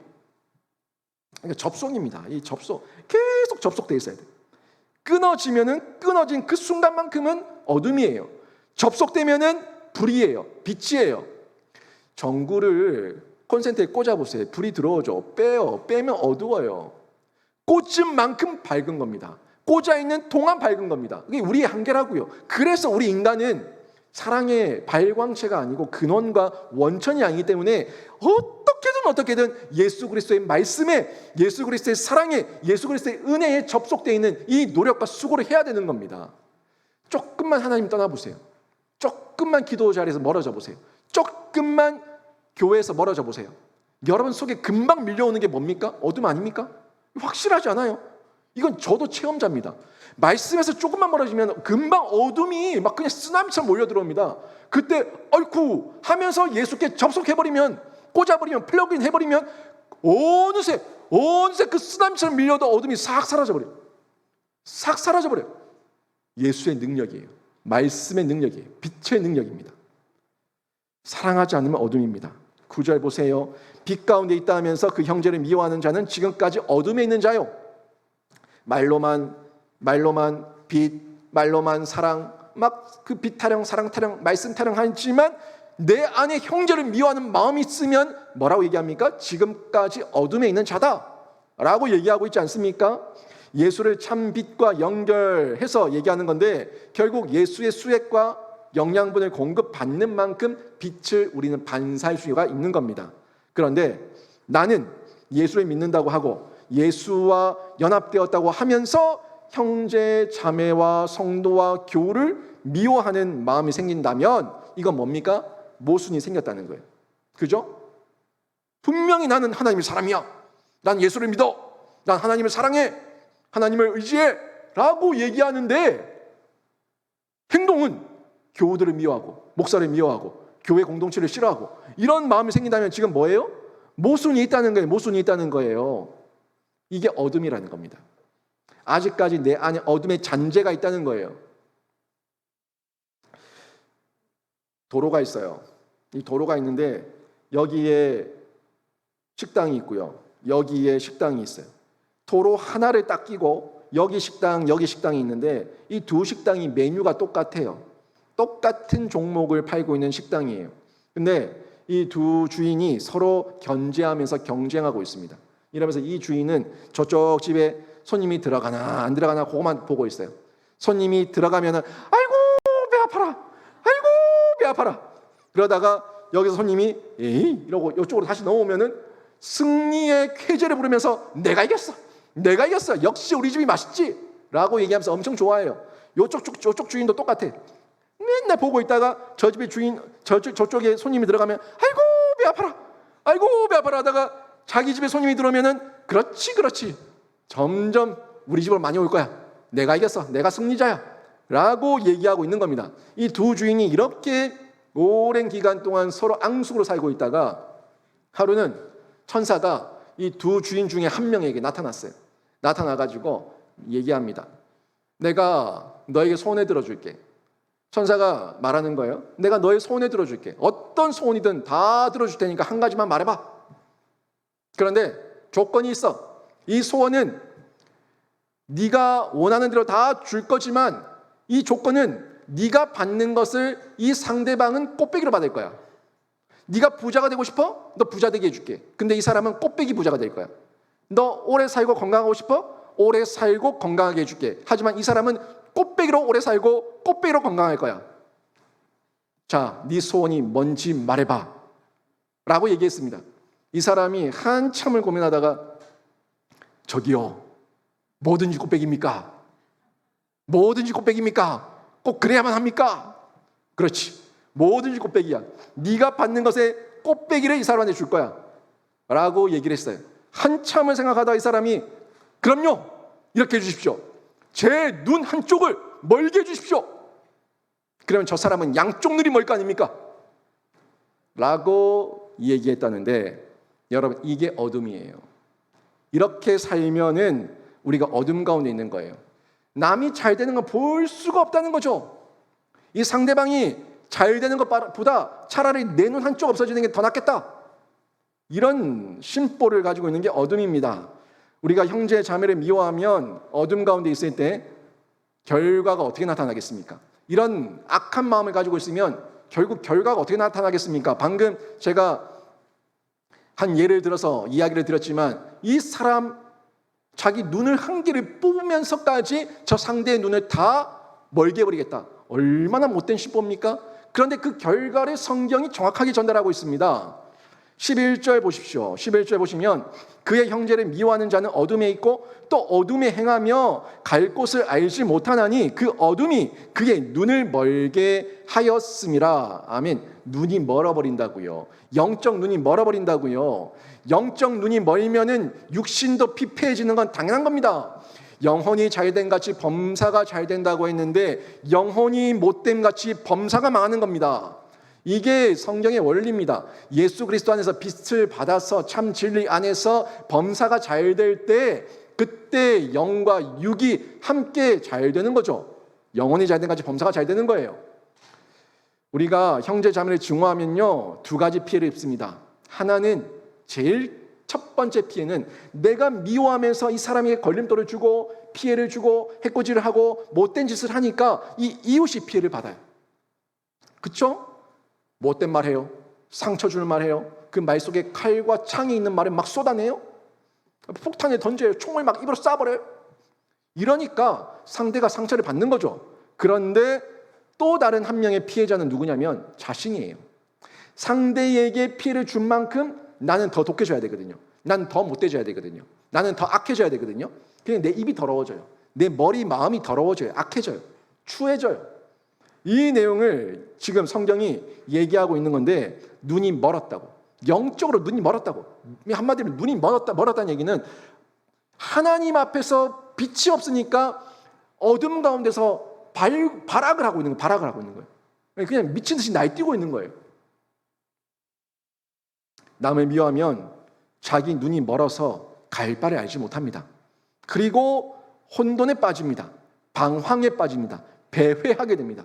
그러니까 접속입니다. 이 접속, 계속 접속돼 있어야 돼요. 끊어지면은 끊어진 그 순간만큼은 어둠이에요. 접속되면은 불이에요. 빛이에요. 전구를 콘센트에 꽂아보세요. 불이 들어오죠. 빼면 어두워요. 꽂은 만큼 밝은 겁니다. 꽂아있는 동안 밝은 겁니다. 그게 우리의 한계라고요. 그래서 우리 인간은 사랑의 발광체가 아니고 근원과 원천이 아니기 때문에 어떻게든 예수 그리스도의 말씀에, 예수 그리스도의 사랑에, 예수 그리스도의 은혜에 접속되어 있는 이 노력과 수고를 해야 되는 겁니다. 조금만 하나님 떠나보세요. 조금만 기도 자리에서 멀어져 보세요. 조금만 교회에서 멀어져 보세요. 여러분 속에 금방 밀려오는 게 뭡니까? 어둠 아닙니까? 확실하지 않아요? 이건 저도 체험자입니다. 말씀에서 조금만 멀어지면 금방 어둠이 막 그냥 쓰나미처럼 몰려 들어옵니다. 그때 어이쿠 하면서 예수께 접속해버리면, 꽂아버리면, 플러그인 해버리면 어느새 그 쓰나미처럼 밀려도 어둠이 싹 사라져버려요. 싹 사라져버려요. 예수의 능력이에요. 말씀의 능력이에요. 빛의 능력입니다. 사랑하지 않으면 어둠입니다. 9절 보세요. 빛 가운데 있다 하면서 그 형제를 미워하는 자는 지금까지 어둠에 있는 자요. 말로만 빛, 말로만 사랑, 막 그 빛 타령, 사랑 타령, 말씀 타령 하지만 내 안에 형제를 미워하는 마음이 있으면 뭐라고 얘기합니까? 지금까지 어둠에 있는 자다 라고 얘기하고 있지 않습니까? 예수를 참 빛과 연결해서 얘기하는 건데, 결국 예수의 수액과 영양분을 공급받는 만큼 빛을 우리는 반사할 수가 있는 겁니다. 그런데 나는 예수를 믿는다고 하고 예수와 연합되었다고 하면서 형제 자매와 성도와 교우를 미워하는 마음이 생긴다면 이건 뭡니까? 모순이 생겼다는 거예요. 그죠? 분명히 나는 하나님의 사람이야. 난 예수를 믿어. 난 하나님을 사랑해. 하나님을 의지해. 라고 얘기하는데 행동은 교우들을 미워하고 목사를 미워하고 교회 공동체를 싫어하고 이런 마음이 생긴다면 지금 뭐예요? 모순이 있다는 거예요. 모순이 있다는 거예요. 이게 어둠이라는 겁니다. 아직까지 내 안에 어둠의 잔재가 있다는 거예요. 도로가 있어요. 이 도로가 있는데 여기에 식당이 있고요. 여기에 식당이 있어요. 도로 하나를 딱 끼고 여기 식당이 있는데 이 두 식당이 메뉴가 똑같아요. 똑같은 종목을 팔고 있는 식당이에요. 근데 이 두 주인이 서로 견제하면서 경쟁하고 있습니다. 이러면서 이 주인은 저쪽 집에 손님이 들어가나 안 들어가나 그것만 보고 있어요. 손님이 들어가면은 아이고 배 아파라. 아이고 배 아파라. 그러다가 여기서 손님이 에이 이러고 이쪽으로 다시 넘어오면은 승리의 쾌재를 부르면서 내가 이겼어. 역시 우리 집이 맛있지. 라고 얘기하면서 엄청 좋아해요. 요쪽 주인도 똑같아. 맨날 보고 있다가 저 집의 주인 저쪽에 손님이 들어가면 아이고 배 아파라 하다가 자기 집에 손님이 들어오면은 그렇지 점점 우리 집으로 많이 올 거야. 내가 이겼어. 내가 승리자야. 라고 얘기하고 있는 겁니다. 이 두 주인이 이렇게 오랜 기간 동안 서로 앙숙으로 살고 있다가 하루는 천사가 이 두 주인 중에 한 명에게 나타났어요. 나타나가지고 얘기합니다. 내가 너에게 소원해 들어줄게. 천사가 말하는 거예요. 내가 너의 소원에 들어줄게. 어떤 소원이든 다 들어줄 테니까 한 가지만 말해봐. 그런데 조건이 있어. 이 소원은 네가 원하는 대로 다 줄 거지만 이 조건은 네가 받는 것을 이 상대방은 꽃배기로 받을 거야. 네가 부자가 되고 싶어? 너 부자 되게 해줄게. 근데 이 사람은 꽃배기 부자가 될 거야. 너 오래 살고 건강하고 싶어? 오래 살고 건강하게 해줄게. 하지만 이 사람은 꽃배기로 오래 살고 꽃배기로 건강할 거야. 자, 네 소원이 뭔지 말해봐 라고 얘기했습니다. 이 사람이 한참을 고민하다가 저기요, 뭐든지 꽃배기입니까? 뭐든지 꽃배기입니까? 꼭 그래야만 합니까? 그렇지, 뭐든지 꽃배기야. 네가 받는 것에 꽃배기를 이 사람한테 줄 거야 라고 얘기를 했어요. 한참을 생각하다가 이 사람이 그럼요, 이렇게 해주십시오. 제 눈 한쪽을 멀게 해주십시오. 그러면 저 사람은 양쪽 눈이 멀 거 아닙니까? 라고 얘기했다는데, 여러분, 이게 어둠이에요. 이렇게 살면은 우리가 어둠 가운데 있는 거예요. 남이 잘 되는 건 볼 수가 없다는 거죠. 이 상대방이 잘 되는 것보다 차라리 내 눈 한쪽 없어지는 게 더 낫겠다. 이런 심보를 가지고 있는 게 어둠입니다. 우리가 형제 자매를 미워하면 어둠 가운데 있을 때 결과가 어떻게 나타나겠습니까? 이런 악한 마음을 가지고 있으면 결국 결과가 어떻게 나타나겠습니까? 방금 제가 한 예를 들어서 이야기를 드렸지만, 이 사람 자기 눈을 한 개를 뽑으면서까지 저 상대의 눈을 다 멀게 해버리겠다. 얼마나 못된 심보입니까? 그런데 그 결과를 성경이 정확하게 전달하고 있습니다. 11절 보십시오. 11절 보시면 그의 형제를 미워하는 자는 어둠에 있고 또 어둠에 행하며 갈 곳을 알지 못하나니 그 어둠이 그의 눈을 멀게 하였음이라. 아멘. 눈이 멀어버린다고요. 영적 눈이 멀어버린다고요. 영적 눈이 멀면은 육신도 피폐해지는 건 당연한 겁니다. 영혼이 잘된 같이 범사가 잘 된다고 했는데 영혼이 못됨 같이 범사가 망하는 겁니다. 이게 성경의 원리입니다. 예수 그리스도 안에서 빛을 받아서 참 진리 안에서 범사가 잘 될 때, 그때 영과 육이 함께 잘 되는 거죠. 영혼이 잘 된 같이 범사가 잘 되는 거예요. 우리가 형제 자매를 증오하면요, 두 가지 피해를 입습니다. 하나는, 제일 첫 번째 피해는 내가 미워하면서 이 사람에게 걸림돌을 주고 피해를 주고 해코지를 하고 못된 짓을 하니까 이 이웃이 피해를 받아요. 그렇죠? 못된 말 해요. 상처 주는 말 해요. 그 말 속에 칼과 창이 있는 말을 막 쏟아내요. 폭탄을 던져요. 총을 막 입으로 쏴버려요. 이러니까 상대가 상처를 받는 거죠. 그런데 또 다른 한 명의 피해자는 누구냐면 자신이에요. 상대에게 피해를 준 만큼 나는 더 독해져야 되거든요. 나는 더 못돼져야 되거든요. 나는 더 악해져야 되거든요. 그냥 내 입이 더러워져요. 내 머리 마음이 더러워져요. 악해져요. 추해져요. 이 내용을 지금 성경이 얘기하고 있는 건데, 눈이 멀었다고, 영적으로 눈이 멀었다고. 한마디로 눈이 멀었다는 얘기는 하나님 앞에서 빛이 없으니까 어둠 가운데서 발악을 하고 있는 거예요. 그냥 미친 듯이 날뛰고 있는 거예요. 남을 미워하면 자기 눈이 멀어서 갈 바를 알지 못합니다. 그리고 혼돈에 빠집니다. 방황에 빠집니다. 배회하게 됩니다.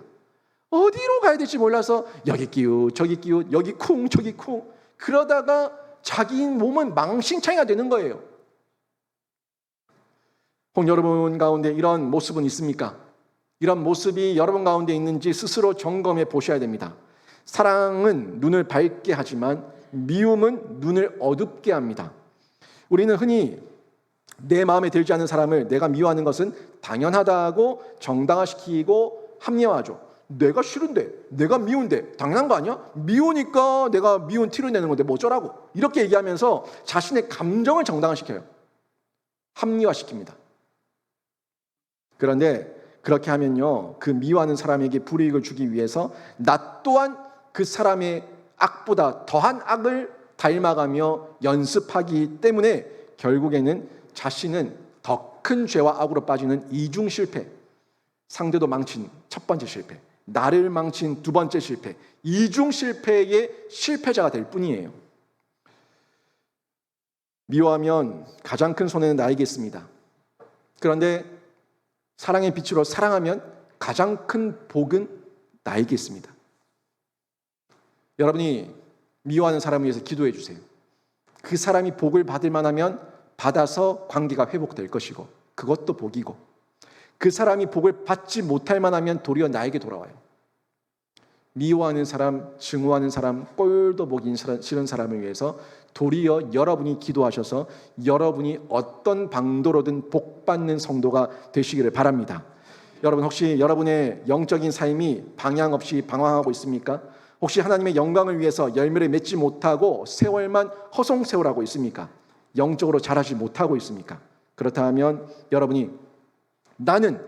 어디로 가야 될지 몰라서 여기 끼웃 저기 끼웃, 여기 쿵 저기 쿵, 그러다가 자기 몸은 망신창이가 되는 거예요. 혹 여러분 가운데 이런 모습은 있습니까? 이런 모습이 여러분 가운데 있는지 스스로 점검해 보셔야 됩니다. 사랑은 눈을 밝게 하지만 미움은 눈을 어둡게 합니다. 우리는 흔히 내 마음에 들지 않는 사람을 내가 미워하는 것은 당연하다고 정당화시키고 합리화하죠. 내가 싫은데, 내가 미운데 당연한 거 아니야? 미우니까 내가 미운 티를 내는 건데 뭐 어쩌라고, 이렇게 얘기하면서 자신의 감정을 정당화시켜요. 합리화시킵니다. 그런데 그렇게 하면요, 그 미워하는 사람에게 불이익을 주기 위해서 나 또한 그 사람의 악보다 더한 악을 닮아가며 연습하기 때문에 결국에는 자신은 더 큰 죄와 악으로 빠지는 이중 실패, 상대도 망친 첫 번째 실패, 나를 망친 두 번째 실패, 이중 실패의 실패자가 될 뿐이에요. 미워하면 가장 큰 손해는 나에게 있습니다. 그런데 사랑의 빛으로 사랑하면 가장 큰 복은 나에게 있습니다. 여러분이 미워하는 사람을 위해서 기도해 주세요. 그 사람이 복을 받을 만하면 받아서 관계가 회복될 것이고, 그것도 복이고, 그 사람이 복을 받지 못할 만하면 도리어 나에게 돌아와요. 미워하는 사람, 증오하는 사람, 꼴도 보기 싫은 사람을 위해서 도리어 여러분이 기도하셔서 여러분이 어떤 방도로든 복받는 성도가 되시기를 바랍니다. 여러분, 혹시 여러분의 영적인 삶이 방향 없이 방황하고 있습니까? 혹시 하나님의 영광을 위해서 열매를 맺지 못하고 세월만 허송세월하고 있습니까? 영적으로 자라지 못하고 있습니까? 그렇다면 여러분이 나는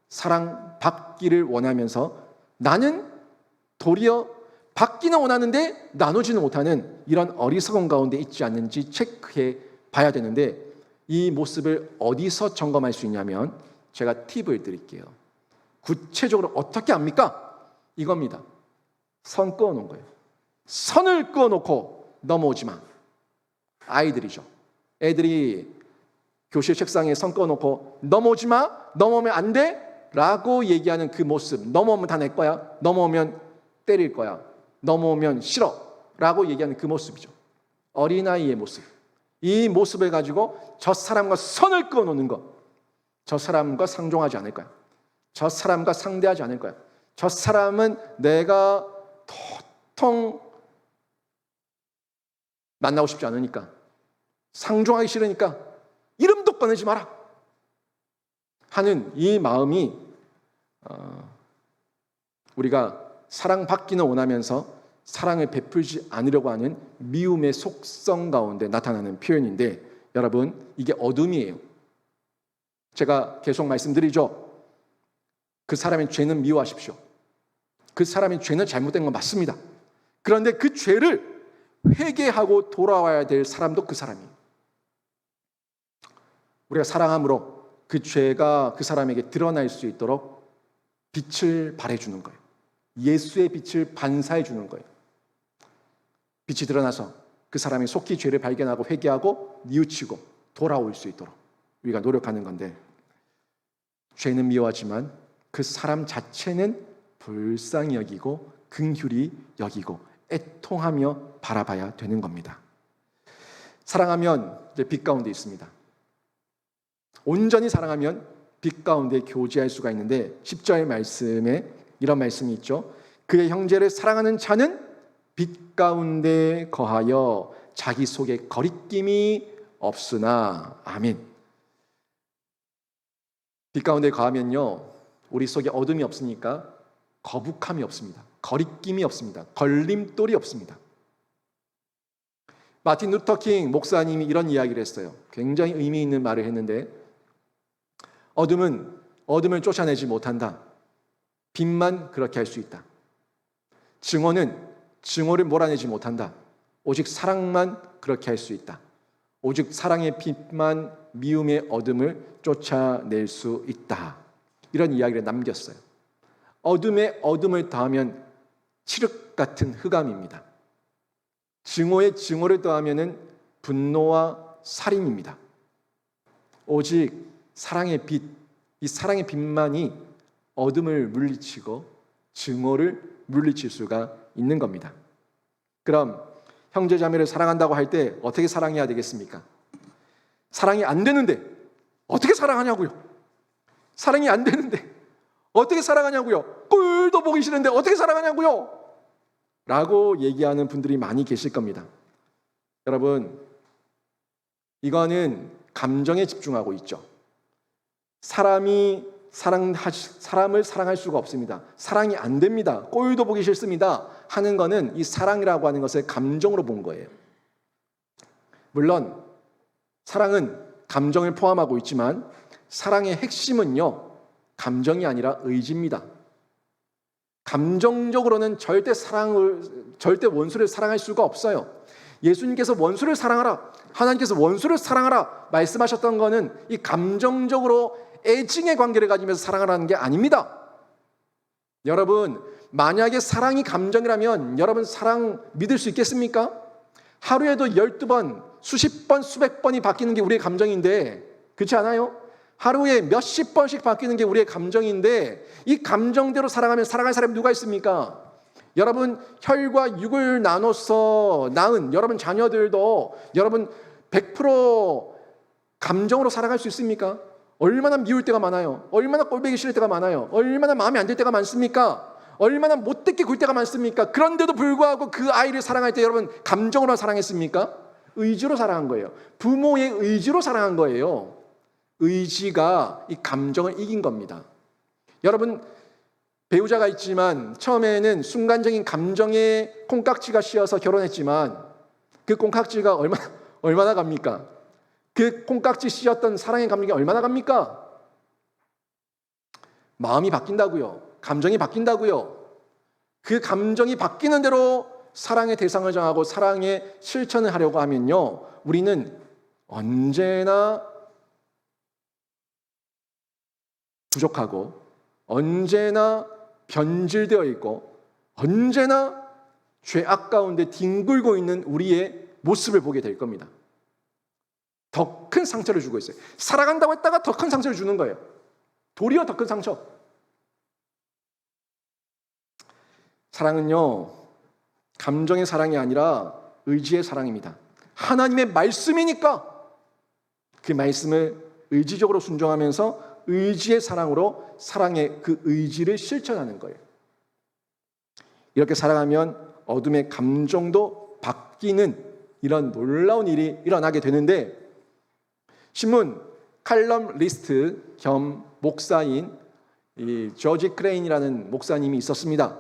사랑받기를 원하면서 나는 도리어 받기는 원하는데 나누지는 못하는 이런 어리석은 가운데 있지 않는지 체크해 봐야 되는데, 이 모습을 어디서 점검할 수 있냐면 제가 팁을 드릴게요. 구체적으로 어떻게 합니까? 이겁니다. 선 그어놓은 거예요. 선을 그어놓고 넘어오지 마. 아이들이죠. 애들이 교실 책상에 선 그어놓고 넘어오지 마, 넘어오면 안 돼 라고 얘기하는 그 모습. 넘어오면 다 내 거야, 넘어오면 때릴 거야, 넘어오면 싫어 라고 얘기하는 그 모습이죠. 어린아이의 모습. 이 모습을 가지고 저 사람과 선을 그어놓는 것, 저 사람과 상종하지 않을 거야, 저 사람과 상대하지 않을 거야, 저 사람은 내가 도통 만나고 싶지 않으니까, 상종하기 싫으니까 이름도 꺼내지 마라 하는 이 마음이 우리가 사랑받기는 원하면서 사랑을 베풀지 않으려고 하는 미움의 속성 가운데 나타나는 표현인데, 여러분, 이게 어둠이에요. 제가 계속 말씀드리죠. 그 사람의 죄는 미워하십시오. 그 사람의 죄는 잘못된 건 맞습니다. 그런데 그 죄를 회개하고 돌아와야 될 사람도 그 사람이에요. 우리가 사랑함으로 그 죄가 그 사람에게 드러날 수 있도록 빛을 발해주는 거예요. 예수의 빛을 반사해 주는 거예요. 빛이 드러나서 그 사람이 속히 죄를 발견하고 회개하고 뉘우치고 돌아올 수 있도록 우리가 노력하는 건데, 죄는 미워하지만 그 사람 자체는 불쌍히 여기고 긍휼히 여기고 애통하며 바라봐야 되는 겁니다. 사랑하면 이제 빛 가운데 있습니다. 온전히 사랑하면 빛 가운데 교제할 수가 있는데, 10절 말씀에 이런 말씀이 있죠. 그의 형제를 사랑하는 자는 빛 가운데 거하여 자기 속에 거리낌이 없으나. 아멘. 빛 가운데 거하면요, 우리 속에 어둠이 없으니까 거북함이 없습니다. 거리낌이 없습니다. 걸림돌이 없습니다. 마틴 루터 킹 목사님이 이런 이야기를 했어요. 굉장히 의미 있는 말을 했는데, 어둠은 어둠을 쫓아내지 못한다. 빛만 그렇게 할 수 있다. 증오는 증오를 몰아내지 못한다. 오직 사랑만 그렇게 할 수 있다. 오직 사랑의 빛만 미움의 어둠을 쫓아낼 수 있다. 이런 이야기를 남겼어요. 어둠에 어둠을 더하면 칠흑 같은 흑암입니다. 증오에 증오를 더하면 분노와 살인입니다. 오직 사랑의 빛, 이 사랑의 빛만이 어둠을 물리치고 증오를 물리칠 수가 있는 겁니다. 그럼 형제 자매를 사랑한다고 할 때 어떻게 사랑해야 되겠습니까? 사랑이 안 되는데 어떻게 사랑하냐고요? 사랑이 안 되는데 어떻게 사랑하냐고요? 꼴도 보기 싫은데 어떻게 사랑하냐고요? 라고 얘기하는 분들이 많이 계실 겁니다. 여러분, 이거는 감정에 집중하고 있죠. 사람을 사랑할 수가 없습니다. 사랑이 안 됩니다. 꼴도 보기 싫습니다 하는 거는 이 사랑이라고 하는 것을 감정으로 본 거예요. 물론 사랑은 감정을 포함하고 있지만 사랑의 핵심은요, 감정이 아니라 의지입니다. 감정적으로는 절대 원수를 사랑할 수가 없어요. 예수님께서 원수를 사랑하라, 하나님께서 원수를 사랑하라 말씀하셨던 거는 이 감정적으로 애증의 관계를 가지면서 사랑하라는 게 아닙니다. 여러분, 만약에 사랑이 감정이라면 여러분 사랑 믿을 수 있겠습니까? 하루에도 12번, 수십 번, 수백 번이 바뀌는 게 우리의 감정인데, 그렇지 않아요? 하루에 몇십 번씩 바뀌는 게 우리의 감정인데, 이 감정대로 사랑하면 사랑할 사람이 누가 있습니까? 여러분, 혈과 육을 나눠서 낳은 여러분 자녀들도 여러분 100% 감정으로 살아갈 수 있습니까? 얼마나 미울 때가 많아요. 얼마나 꼴보기 싫을 때가 많아요. 얼마나 마음에 안 들 때가 많습니까? 얼마나 못되게 굴 때가 많습니까? 그런데도 불구하고 그 아이를 사랑할 때 여러분 감정으로 사랑했습니까? 의지로 사랑한 거예요. 부모의 의지로 사랑한 거예요. 의지가 이 감정을 이긴 겁니다. 여러분 배우자가 있지만 처음에는 순간적인 감정에 콩깍지가 씌어서 결혼했지만 그 콩깍지가 얼마나 갑니까? 그 콩깍지 씌었던 사랑의 감정이 얼마나 갑니까? 마음이 바뀐다고요. 감정이 바뀐다고요. 그 감정이 바뀌는 대로 사랑의 대상을 정하고 사랑의 실천을 하려고 하면요, 우리는 언제나 부족하고 언제나 변질되어 있고 언제나 죄악 가운데 뒹굴고 있는 우리의 모습을 보게 될 겁니다. 더 큰 상처를 주고 있어요. 사랑한다고 했다가 더 큰 상처를 주는 거예요. 도리어 더 큰 상처. 사랑은요, 감정의 사랑이 아니라 의지의 사랑입니다. 하나님의 말씀이니까 그 말씀을 의지적으로 순종하면서 의지의 사랑으로 사랑의 그 의지를 실천하는 거예요. 이렇게 살아가면 어둠의 감정도 바뀌는 이런 놀라운 일이 일어나게 되는데, 신문 칼럼리스트 겸 목사인 이 조지 크레인이라는 목사님이 있었습니다.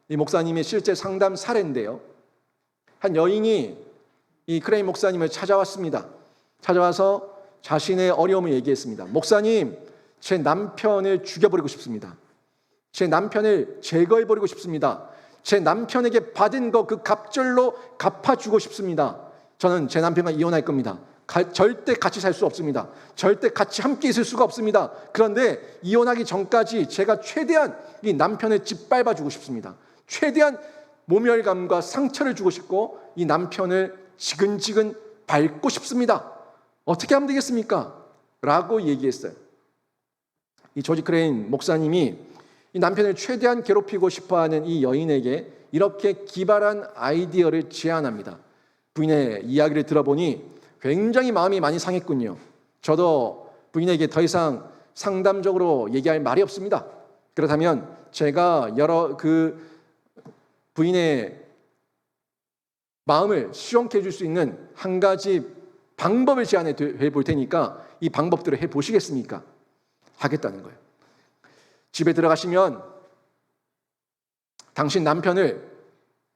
이 목사님의 실제 상담 사례인데요, 한 여인이 이 크레인 목사님을 찾아왔습니다. 찾아와서 자신의 어려움을 얘기했습니다. 목사님, 제 남편을 죽여버리고 싶습니다. 제 남편을 제거해버리고 싶습니다. 제 남편에게 받은 거 그 갑절로 갚아주고 싶습니다. 저는 제 남편과 이혼할 겁니다. 절대 같이 살 수 없습니다. 절대 같이 함께 있을 수가 없습니다. 그런데 이혼하기 전까지 제가 최대한 이 남편을 짓밟아주고 싶습니다. 최대한 모멸감과 상처를 주고 싶고 이 남편을 지근지근 밟고 싶습니다. 어떻게 하면 되겠습니까? 라고 얘기했어요. 이 조지 크레인 목사님이 이 남편을 최대한 괴롭히고 싶어하는 이 여인에게 이렇게 기발한 아이디어를 제안합니다. 부인의 이야기를 들어보니 굉장히 마음이 많이 상했군요. 저도 부인에게 더 이상 상담적으로 얘기할 말이 없습니다. 그렇다면 제가 부인의 마음을 시원케 해줄 수 있는 한 가지 방법을 제안해 볼 테니까 이 방법들을 해 보시겠습니까? 하겠다는 거예요. 집에 들어가시면 당신 남편을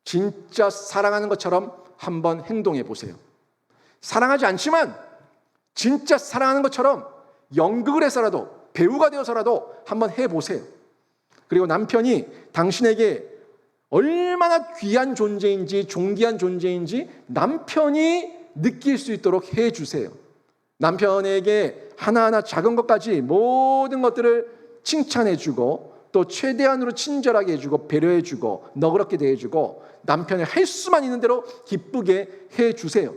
진짜 사랑하는 것처럼 한번 행동해 보세요. 사랑하지 않지만 진짜 사랑하는 것처럼 연극을 해서라도 배우가 되어서라도 한번 해보세요. 그리고 남편이 당신에게 얼마나 귀한 존재인지 존귀한 존재인지 남편이 느낄 수 있도록 해주세요. 남편에게 하나하나 작은 것까지 모든 것들을 칭찬해주고 또 최대한으로 친절하게 해주고 배려해주고 너그럽게 대해주고 남편이 할 수만 있는 대로 기쁘게 해주세요.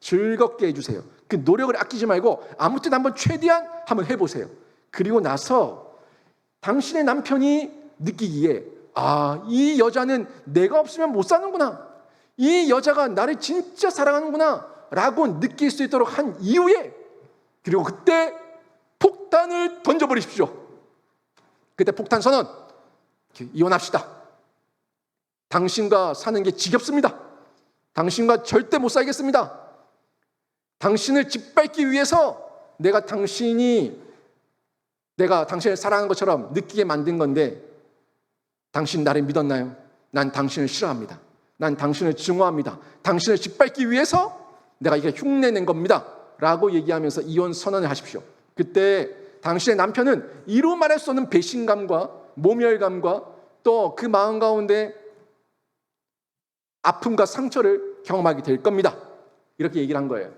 즐겁게 해주세요. 그 노력을 아끼지 말고 아무 때나 한번 최대한 한번 해보세요. 그리고 나서 당신의 남편이 느끼기에 이 여자는 내가 없으면 못 사는구나. 이 여자가 나를 진짜 사랑하는구나 라고 느낄 수 있도록 한 이후에 그리고 그때 폭탄을 던져버리십시오. 그때 폭탄 선언. 이혼합시다. 당신과 사는 게 지겹습니다. 당신과 절대 못 살겠습니다. 당신을 짓밟기 위해서 내가 당신을 사랑하는 것처럼 느끼게 만든 건데 당신 나를 믿었나요? 난 당신을 싫어합니다. 난 당신을 증오합니다. 당신을 짓밟기 위해서 내가 이게 흉내낸 겁니다. 라고 얘기하면서 이혼 선언을 하십시오. 그때 당신의 남편은 이루 말할 수 없는 배신감과 모멸감과 또 그 마음 가운데 아픔과 상처를 경험하게 될 겁니다. 이렇게 얘기를 한 거예요.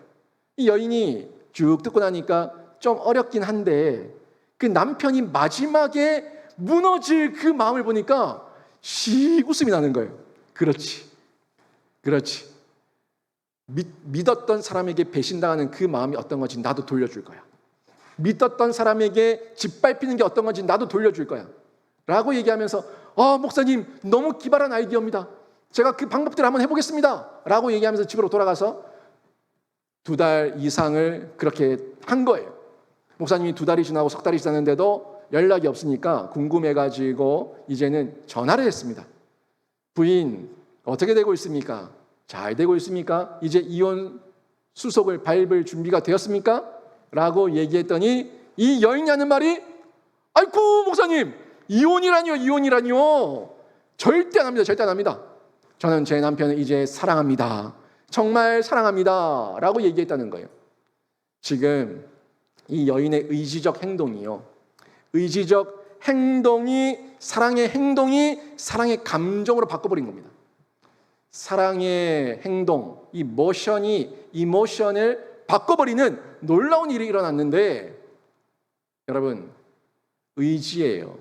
이 여인이 쭉 듣고 나니까 좀 어렵긴 한데 그 남편이 마지막에 무너질 그 마음을 보니까 웃음이 나는 거예요. 그렇지. 믿었던 사람에게 배신당하는 그 마음이 어떤 건지 나도 돌려줄 거야. 믿었던 사람에게 짓밟히는 게 어떤 건지 나도 돌려줄 거야. 라고 얘기하면서 목사님 너무 기발한 아이디어입니다. 제가 그 방법대로 한번 해보겠습니다. 라고 얘기하면서 집으로 돌아가서 2달 이상을 그렇게 한 거예요. 목사님이 2달이 지나고 3달이 지났는데도 연락이 없으니까 궁금해가지고 이제는 전화를 했습니다. 부인, 어떻게 되고 있습니까? 잘 되고 있습니까? 이제 이혼 수속을 밟을 준비가 되었습니까? 라고 얘기했더니 이 여인이 하는 말이, 아이고 목사님, 이혼이라니요. 절대 안 합니다. 절대 안 합니다. 저는 제 남편을 이제 사랑합니다. 정말 사랑합니다. 라고 얘기했다는 거예요. 지금 이 여인의 의지적 행동이요. 의지적 행동이, 사랑의 행동이 사랑의 감정으로 바꿔버린 겁니다. 사랑의 행동, 이 이모션을 바꿔버리는 놀라운 일이 일어났는데, 여러분, 의지예요.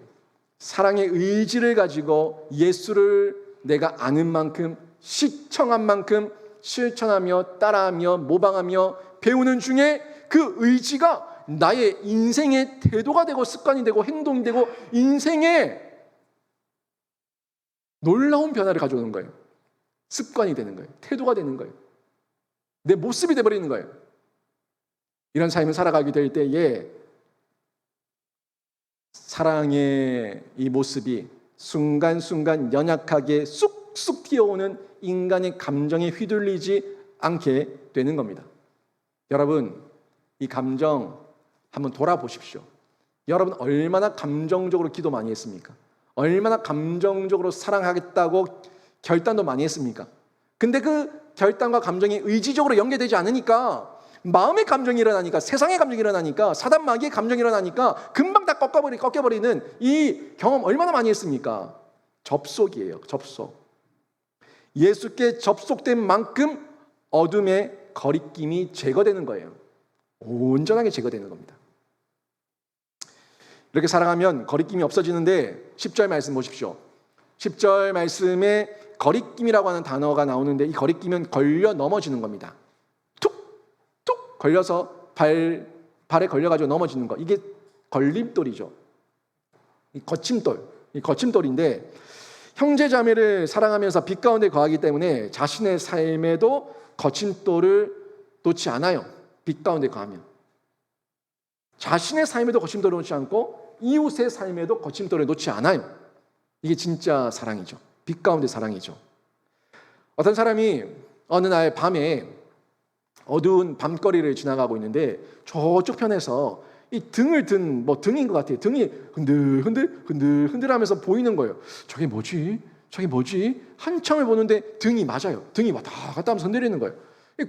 사랑의 의지를 가지고 예수를 내가 아는 만큼, 시청한 만큼 실천하며 따라하며 모방하며 배우는 중에 그 의지가 나의 인생의 태도가 되고 습관이 되고 행동이 되고 인생의 놀라운 변화를 가져오는 거예요. 습관이 되는 거예요. 태도가 되는 거예요. 내 모습이 되어버리는 거예요. 이런 삶을 살아가게 될 때에 사랑의 이 모습이 순간순간 연약하게 쑥쑥 튀어오는 인간의 감정에 휘둘리지 않게 되는 겁니다. 여러분, 이 감정 한번 돌아보십시오. 여러분 얼마나 감정적으로 기도 많이 했습니까? 얼마나 감정적으로 사랑하겠다고 결단도 많이 했습니까? 근데 그 결단과 감정이 의지적으로 연계되지 않으니까, 마음의 감정이 일어나니까, 세상의 감정이 일어나니까, 사단 마귀의 감정이 일어나니까 금방 다 꺾여버리는 이 경험 얼마나 많이 했습니까? 접속이에요. 접속. 예수께 접속된 만큼 어둠의 거리낌이 제거되는 거예요. 온전하게 제거되는 겁니다. 이렇게 살아가면 거리낌이 없어지는데 10절 말씀 보십시오. 10절 말씀에 거리낌이라고 하는 단어가 나오는데, 이 거리낌은 걸려 넘어지는 겁니다. 툭툭 걸려서 발에 걸려가지고 넘어지는 거. 이게 걸림돌이죠. 이 거침돌인데, 형제 자매를 사랑하면서 빛 가운데 거하기 때문에 자신의 삶에도 거침돌을 놓지 않아요. 빛 가운데 거하면 자신의 삶에도 거침돌을 놓지 않고 이웃의 삶에도 거침돌을 놓지 않아요. 이게 진짜 사랑이죠. 빛 가운데 사랑이죠. 어떤 사람이 어느 날 밤에 어두운 밤거리를 지나가고 있는데 저쪽 편에서 이 등을 든, 등인 것 같아요. 등이 흔들 하면서 보이는 거예요. 저게 뭐지? 한참을 보는데 등이 맞아요. 등이 왔다 갔다 하면서 흔들리는 거예요.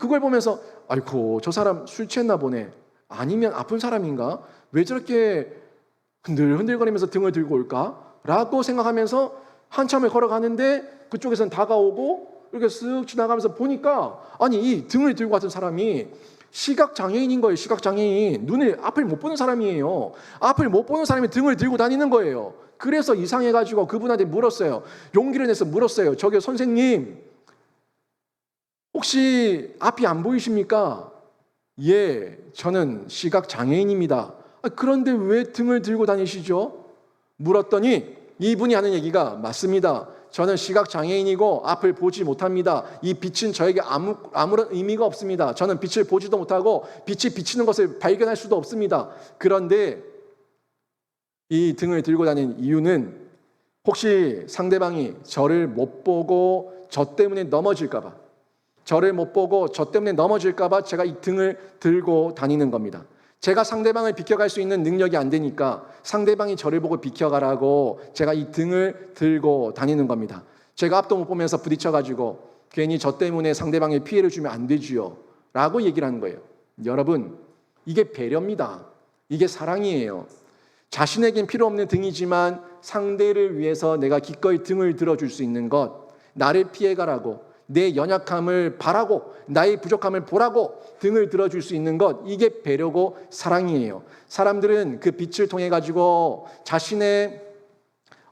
그걸 보면서 아이고, 저 사람 술 취했나 보네. 아니면 아픈 사람인가? 왜 저렇게 흔들거리면서 등을 들고 올까? 라고 생각하면서 한참을 걸어가는데 그쪽에서는 다가오고 이렇게 쓱 지나가면서 보니까, 아니, 이 등을 들고 왔던 사람이 시각장애인인 거예요. 시각장애인. 앞을 못 보는 사람이에요. 앞을 못 보는 사람이 등을 들고 다니는 거예요. 그래서 이상해가지고 그분한테 물었어요. 용기를 내서 물었어요. 저기 선생님, 혹시 앞이 안 보이십니까? 예, 저는 시각장애인입니다. 그런데 왜 등을 들고 다니시죠? 물었더니 이분이 하는 얘기가 맞습니다. 저는 시각장애인이고 앞을 보지 못합니다. 이 빛은 저에게 아무런 의미가 없습니다. 저는 빛을 보지도 못하고 빛이 비치는 것을 발견할 수도 없습니다. 그런데 이 등을 들고 다니는 이유는 혹시 상대방이 저를 못 보고 저 때문에 넘어질까 봐, 제가 이 등을 들고 다니는 겁니다. 제가 상대방을 비켜갈 수 있는 능력이 안 되니까 상대방이 저를 보고 비켜가라고 제가 이 등을 들고 다니는 겁니다. 제가 앞도 못 보면서 부딪혀가지고 괜히 저 때문에 상대방에 피해를 주면 안 되지요 라고 얘기를 하는 거예요. 여러분, 이게 배려입니다. 이게 사랑이에요. 자신에겐 필요 없는 등이지만 상대를 위해서 내가 기꺼이 등을 들어줄 수 있는 것, 나를 피해가라고, 내 연약함을 바라고, 나의 부족함을 보라고 등을 들어줄 수 있는 것, 이게 배려고 사랑이에요. 사람들은 그 빛을 통해 가지고 자신의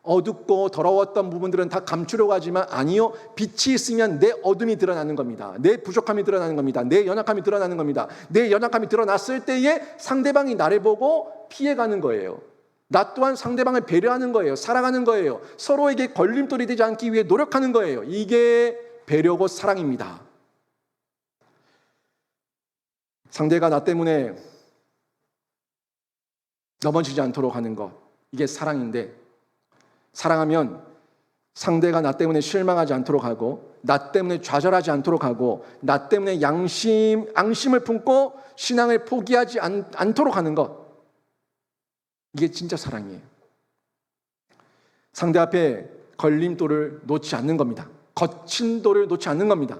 어둡고 더러웠던 부분들은 다 감추려고 하지만, 아니요, 빛이 있으면 내 어둠이 드러나는 겁니다. 내 부족함이 드러나는 겁니다. 내 연약함이 드러나는 겁니다. 내 연약함이 드러났을 때에 상대방이 나를 보고 피해가는 거예요. 나 또한 상대방을 배려하는 거예요. 사랑하는 거예요. 서로에게 걸림돌이 되지 않기 위해 노력하는 거예요. 이게 배려고 사랑입니다. 상대가 나 때문에 넘어지지 않도록 하는 것, 이게 사랑인데, 사랑하면 상대가 나 때문에 실망하지 않도록 하고, 나 때문에 좌절하지 않도록 하고, 나 때문에 앙심을 품고 신앙을 포기하지 않도록 하는 것, 이게 진짜 사랑이에요. 상대 앞에 걸림돌을 놓지 않는 겁니다. 거친 돌을 놓지 않는 겁니다.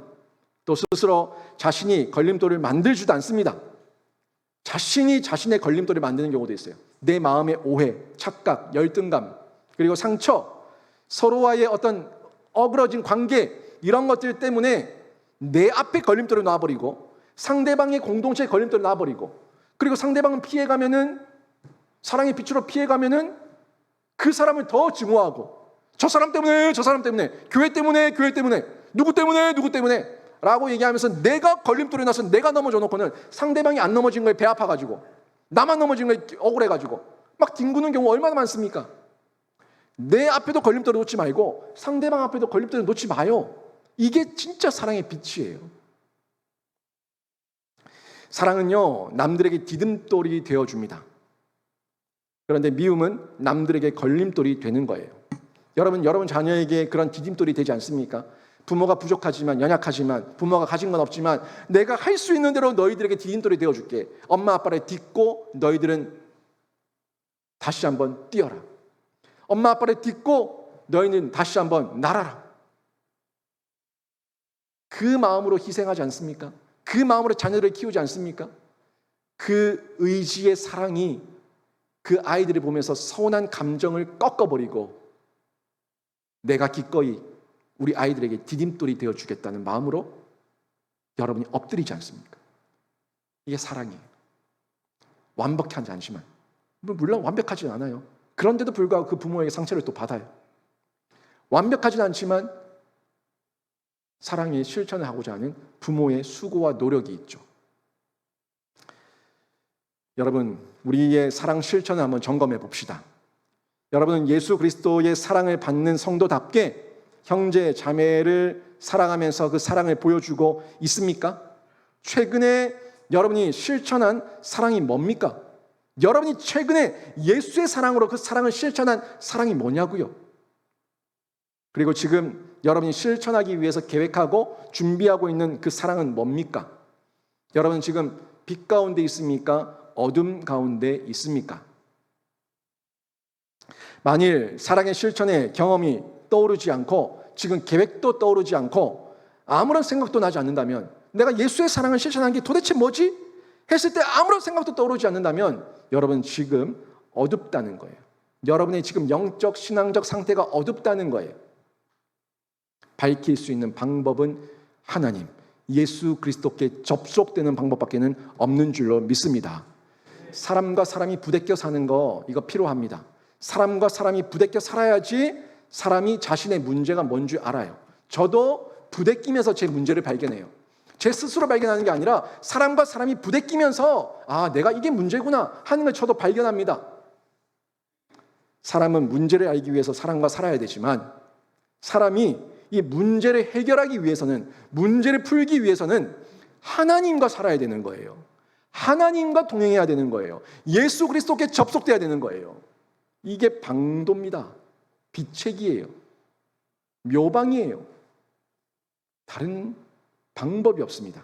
또 스스로 자신이 걸림돌을 만들지도 않습니다. 자신이 자신의 걸림돌을 만드는 경우도 있어요. 내 마음의 오해, 착각, 열등감, 그리고 상처, 서로와의 어떤 어그러진 관계, 이런 것들 때문에 내 앞에 걸림돌을 놔버리고 상대방의 공동체에 걸림돌을 놔버리고, 그리고 상대방은 피해가면은, 사랑의 빛으로 피해가면은 그 사람을 더 증오하고, 저 사람 때문에, 교회 때문에, 누구 때문에 라고 얘기하면서 내가 걸림돌에 나서 내가 넘어져 놓고는 상대방이 안 넘어진 거에 배 아파가지고, 나만 넘어진 거에 억울해가지고 막 뒹구는 경우 얼마나 많습니까? 내 앞에도 걸림돌을 놓지 말고 상대방 앞에도 걸림돌을 놓지 마요. 이게 진짜 사랑의 빛이에요. 사랑은요, 남들에게 디딤돌이 되어줍니다. 그런데 미움은 남들에게 걸림돌이 되는 거예요. 여러분 자녀에게 그런 디딤돌이 되지 않습니까? 부모가 부족하지만, 연약하지만, 부모가 가진 건 없지만 내가 할 수 있는 대로 너희들에게 디딤돌이 되어줄게. 엄마 아빠를 딛고 너희들은 다시 한번 뛰어라. 엄마 아빠를 딛고 너희는 다시 한번 날아라. 그 마음으로 희생하지 않습니까? 그 마음으로 자녀들을 키우지 않습니까? 그 의지의 사랑이 그 아이들을 보면서 서운한 감정을 꺾어버리고 내가 기꺼이 우리 아이들에게 디딤돌이 되어주겠다는 마음으로 여러분이 엎드리지 않습니까? 이게 사랑이에요. 완벽하지 않지만, 물론 완벽하지 않아요. 그런데도 불구하고 그 부모에게 상처를 또 받아요. 완벽하진 않지만 사랑의 실천을 하고자 하는 부모의 수고와 노력이 있죠. 여러분, 우리의 사랑 실천을 한번 점검해 봅시다. 여러분은 예수 그리스도의 사랑을 받는 성도답게 형제, 자매를 사랑하면서 그 사랑을 보여주고 있습니까? 최근에 여러분이 실천한 사랑이 뭡니까? 여러분이 최근에 예수의 사랑으로 그 사랑을 실천한 사랑이 뭐냐고요? 그리고 지금 여러분이 실천하기 위해서 계획하고 준비하고 있는 그 사랑은 뭡니까? 여러분 지금 빛 가운데 있습니까? 어둠 가운데 있습니까? 만일 사랑의 실천의 경험이 떠오르지 않고 지금 계획도 떠오르지 않고 아무런 생각도 나지 않는다면, 내가 예수의 사랑을 실천한 게 도대체 뭐지? 했을 때 아무런 생각도 떠오르지 않는다면 여러분 지금 어둡다는 거예요. 여러분의 지금 영적 신앙적 상태가 어둡다는 거예요. 밝힐 수 있는 방법은 하나님, 예수 그리스도께 접속되는 방법밖에는 없는 줄로 믿습니다. 사람과 사람이 부대껴 사는 거, 이거 필요합니다. 사람과 사람이 부대껴 살아야지 사람이 자신의 문제가 뭔지 알아요. 저도 부대끼면서 제 문제를 발견해요. 제 스스로 발견하는 게 아니라 사람과 사람이 부대끼면서 내가 이게 문제구나 하는 걸 저도 발견합니다. 사람은 문제를 알기 위해서 사람과 살아야 되지만 사람이 이 문제를 해결하기 위해서는, 문제를 풀기 위해서는 하나님과 살아야 되는 거예요. 하나님과 동행해야 되는 거예요. 예수 그리스도께 접속돼야 되는 거예요. 이게 방도입니다. 비책이에요. 묘방이에요. 다른 방법이 없습니다.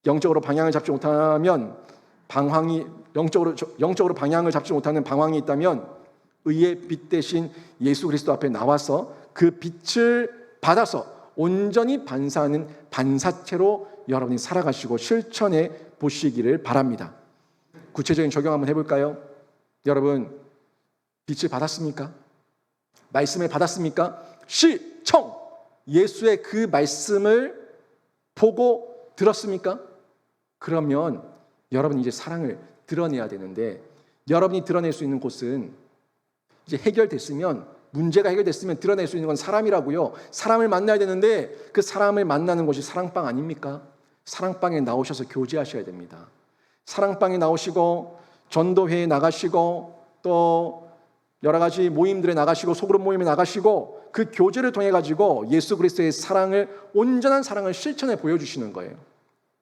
영적으로 방향을 잡지 못하면 영적으로 방향을 잡지 못하는 방황이 있다면 의의 빛 대신 예수 그리스도 앞에 나와서 그 빛을 받아서 온전히 반사하는 반사체로 여러분이 살아가시고 실천해 보시기를 바랍니다. 구체적인 적용 한번 해볼까요? 여러분, 빛을 받았습니까? 말씀을 받았습니까? 시청! 예수의 그 말씀을 보고 들었습니까? 그러면 여러분이 이제 사랑을 드러내야 되는데, 여러분이 드러낼 수 있는 곳은 이제 문제가 해결됐으면 드러낼 수 있는 건 사람이라고요. 사람을 만나야 되는데 그 사람을 만나는 곳이 사랑방 아닙니까? 사랑방에 나오셔서 교제하셔야 됩니다. 사랑방에 나오시고 전도회에 나가시고 또 여러 가지 모임들에 나가시고 소그룹 모임에 나가시고 그 교제를 통해 가지고 예수 그리스도의 사랑을, 온전한 사랑을 실천해 보여주시는 거예요.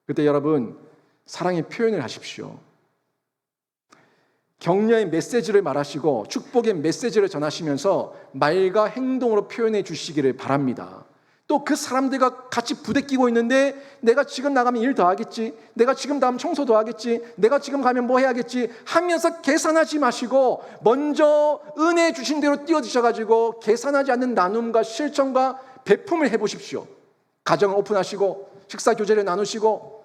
그때 여러분 사랑의 표현을 하십시오. 격려의 메시지를 말하시고 축복의 메시지를 전하시면서 말과 행동으로 표현해 주시기를 바랍니다. 또 그 사람들과 같이 부대끼고 있는데 내가 지금 나가면 일 더 하겠지, 내가 지금 나가면 청소 더 하겠지, 내가 지금 가면 뭐 해야겠지 하면서 계산하지 마시고 먼저 은혜 주신 대로 뛰어드셔가지고 계산하지 않는 나눔과 실천과 베품을 해보십시오. 가정을 오픈하시고 식사 교제를 나누시고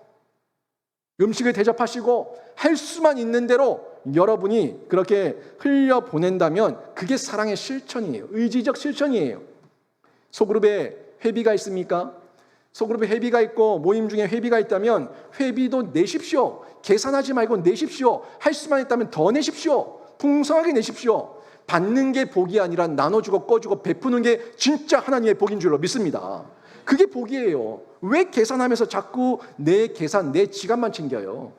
음식을 대접하시고 할 수만 있는 대로 여러분이 그렇게 흘려보낸다면 그게 사랑의 실천이에요. 의지적 실천이에요. 소그룹에 회비가 있습니까? 소그룹에 회비가 있고 모임 중에 회비가 있다면 회비도 내십시오. 계산하지 말고 내십시오. 할 수만 있다면 더 내십시오. 풍성하게 내십시오. 받는 게 복이 아니라 나눠주고 꺼주고 베푸는 게 진짜 하나님의 복인 줄로 믿습니다. 그게 복이에요. 왜 계산하면서 자꾸 내 계산, 내 지갑만 챙겨요?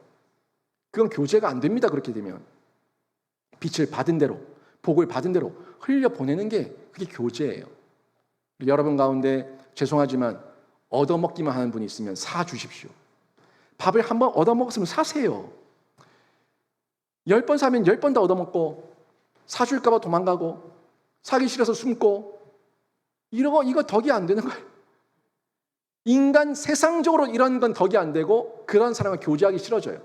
그건 교제가 안 됩니다. 그렇게 되면 빛을 받은 대로, 복을 받은 대로 흘려보내는 게 그게 교제예요. 여러분 가운데 죄송하지만 얻어먹기만 하는 분이 있으면 사주십시오. 밥을 한번 얻어먹었으면 사세요. 10번 사면 10번 다 얻어먹고 사줄까 봐 도망가고 사기 싫어서 숨고 이거 덕이 안 되는 거예요. 인간 세상적으로 이런 건 덕이 안 되고 그런 사람과 교제하기 싫어져요.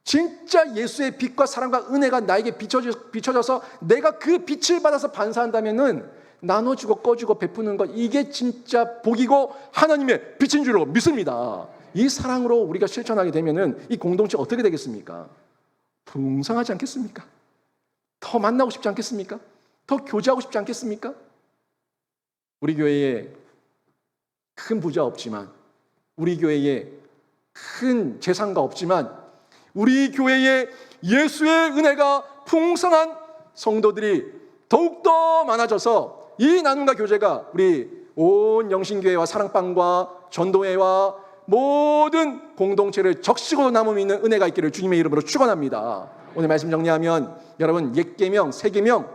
진짜 예수의 빛과 사랑과 은혜가 나에게 비춰져서 내가 그 빛을 받아서 반사한다면은 나눠주고 꺼주고 베푸는 것 이게 진짜 복이고 하나님의 빛인 줄로 믿습니다. 이 사랑으로 우리가 실천하게 되면은 이 공동체 어떻게 되겠습니까? 풍성하지 않겠습니까? 더 만나고 싶지 않겠습니까? 더 교제하고 싶지 않겠습니까? 우리 교회에 큰 부자 없지만 우리 교회에 큰 재산가 없지만 우리 교회에 예수의 은혜가 풍성한 성도들이 더욱더 많아져서 이 나눔과 교제가 우리 온 영신교회와 사랑방과 전도회와 모든 공동체를 적시고도 남음이 있는 은혜가 있기를 주님의 이름으로 축원합니다. 오늘 말씀 정리하면 여러분 옛 계명, 새 계명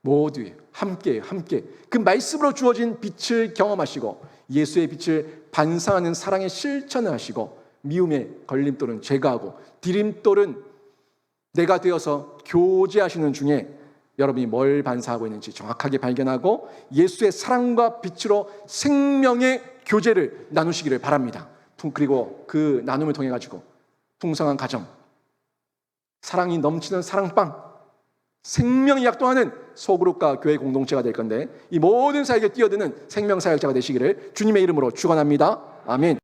모두 함께 그 말씀으로 주어진 빛을 경험하시고 예수의 빛을 반사하는 사랑의 실천을 하시고 미움의 걸림돌은 제거하고 디딤돌은 내가 되어서 교제하시는 중에 여러분이 뭘 반사하고 있는지 정확하게 발견하고 예수의 사랑과 빛으로 생명의 교제를 나누시기를 바랍니다. 그리고 그 나눔을 통해 가지고 풍성한 가정, 사랑이 넘치는 사랑방, 생명이 약동하는 소그룹과 교회 공동체가 될 건데 이 모든 사역에 뛰어드는 생명사역자가 되시기를 주님의 이름으로 축원합니다. 아멘.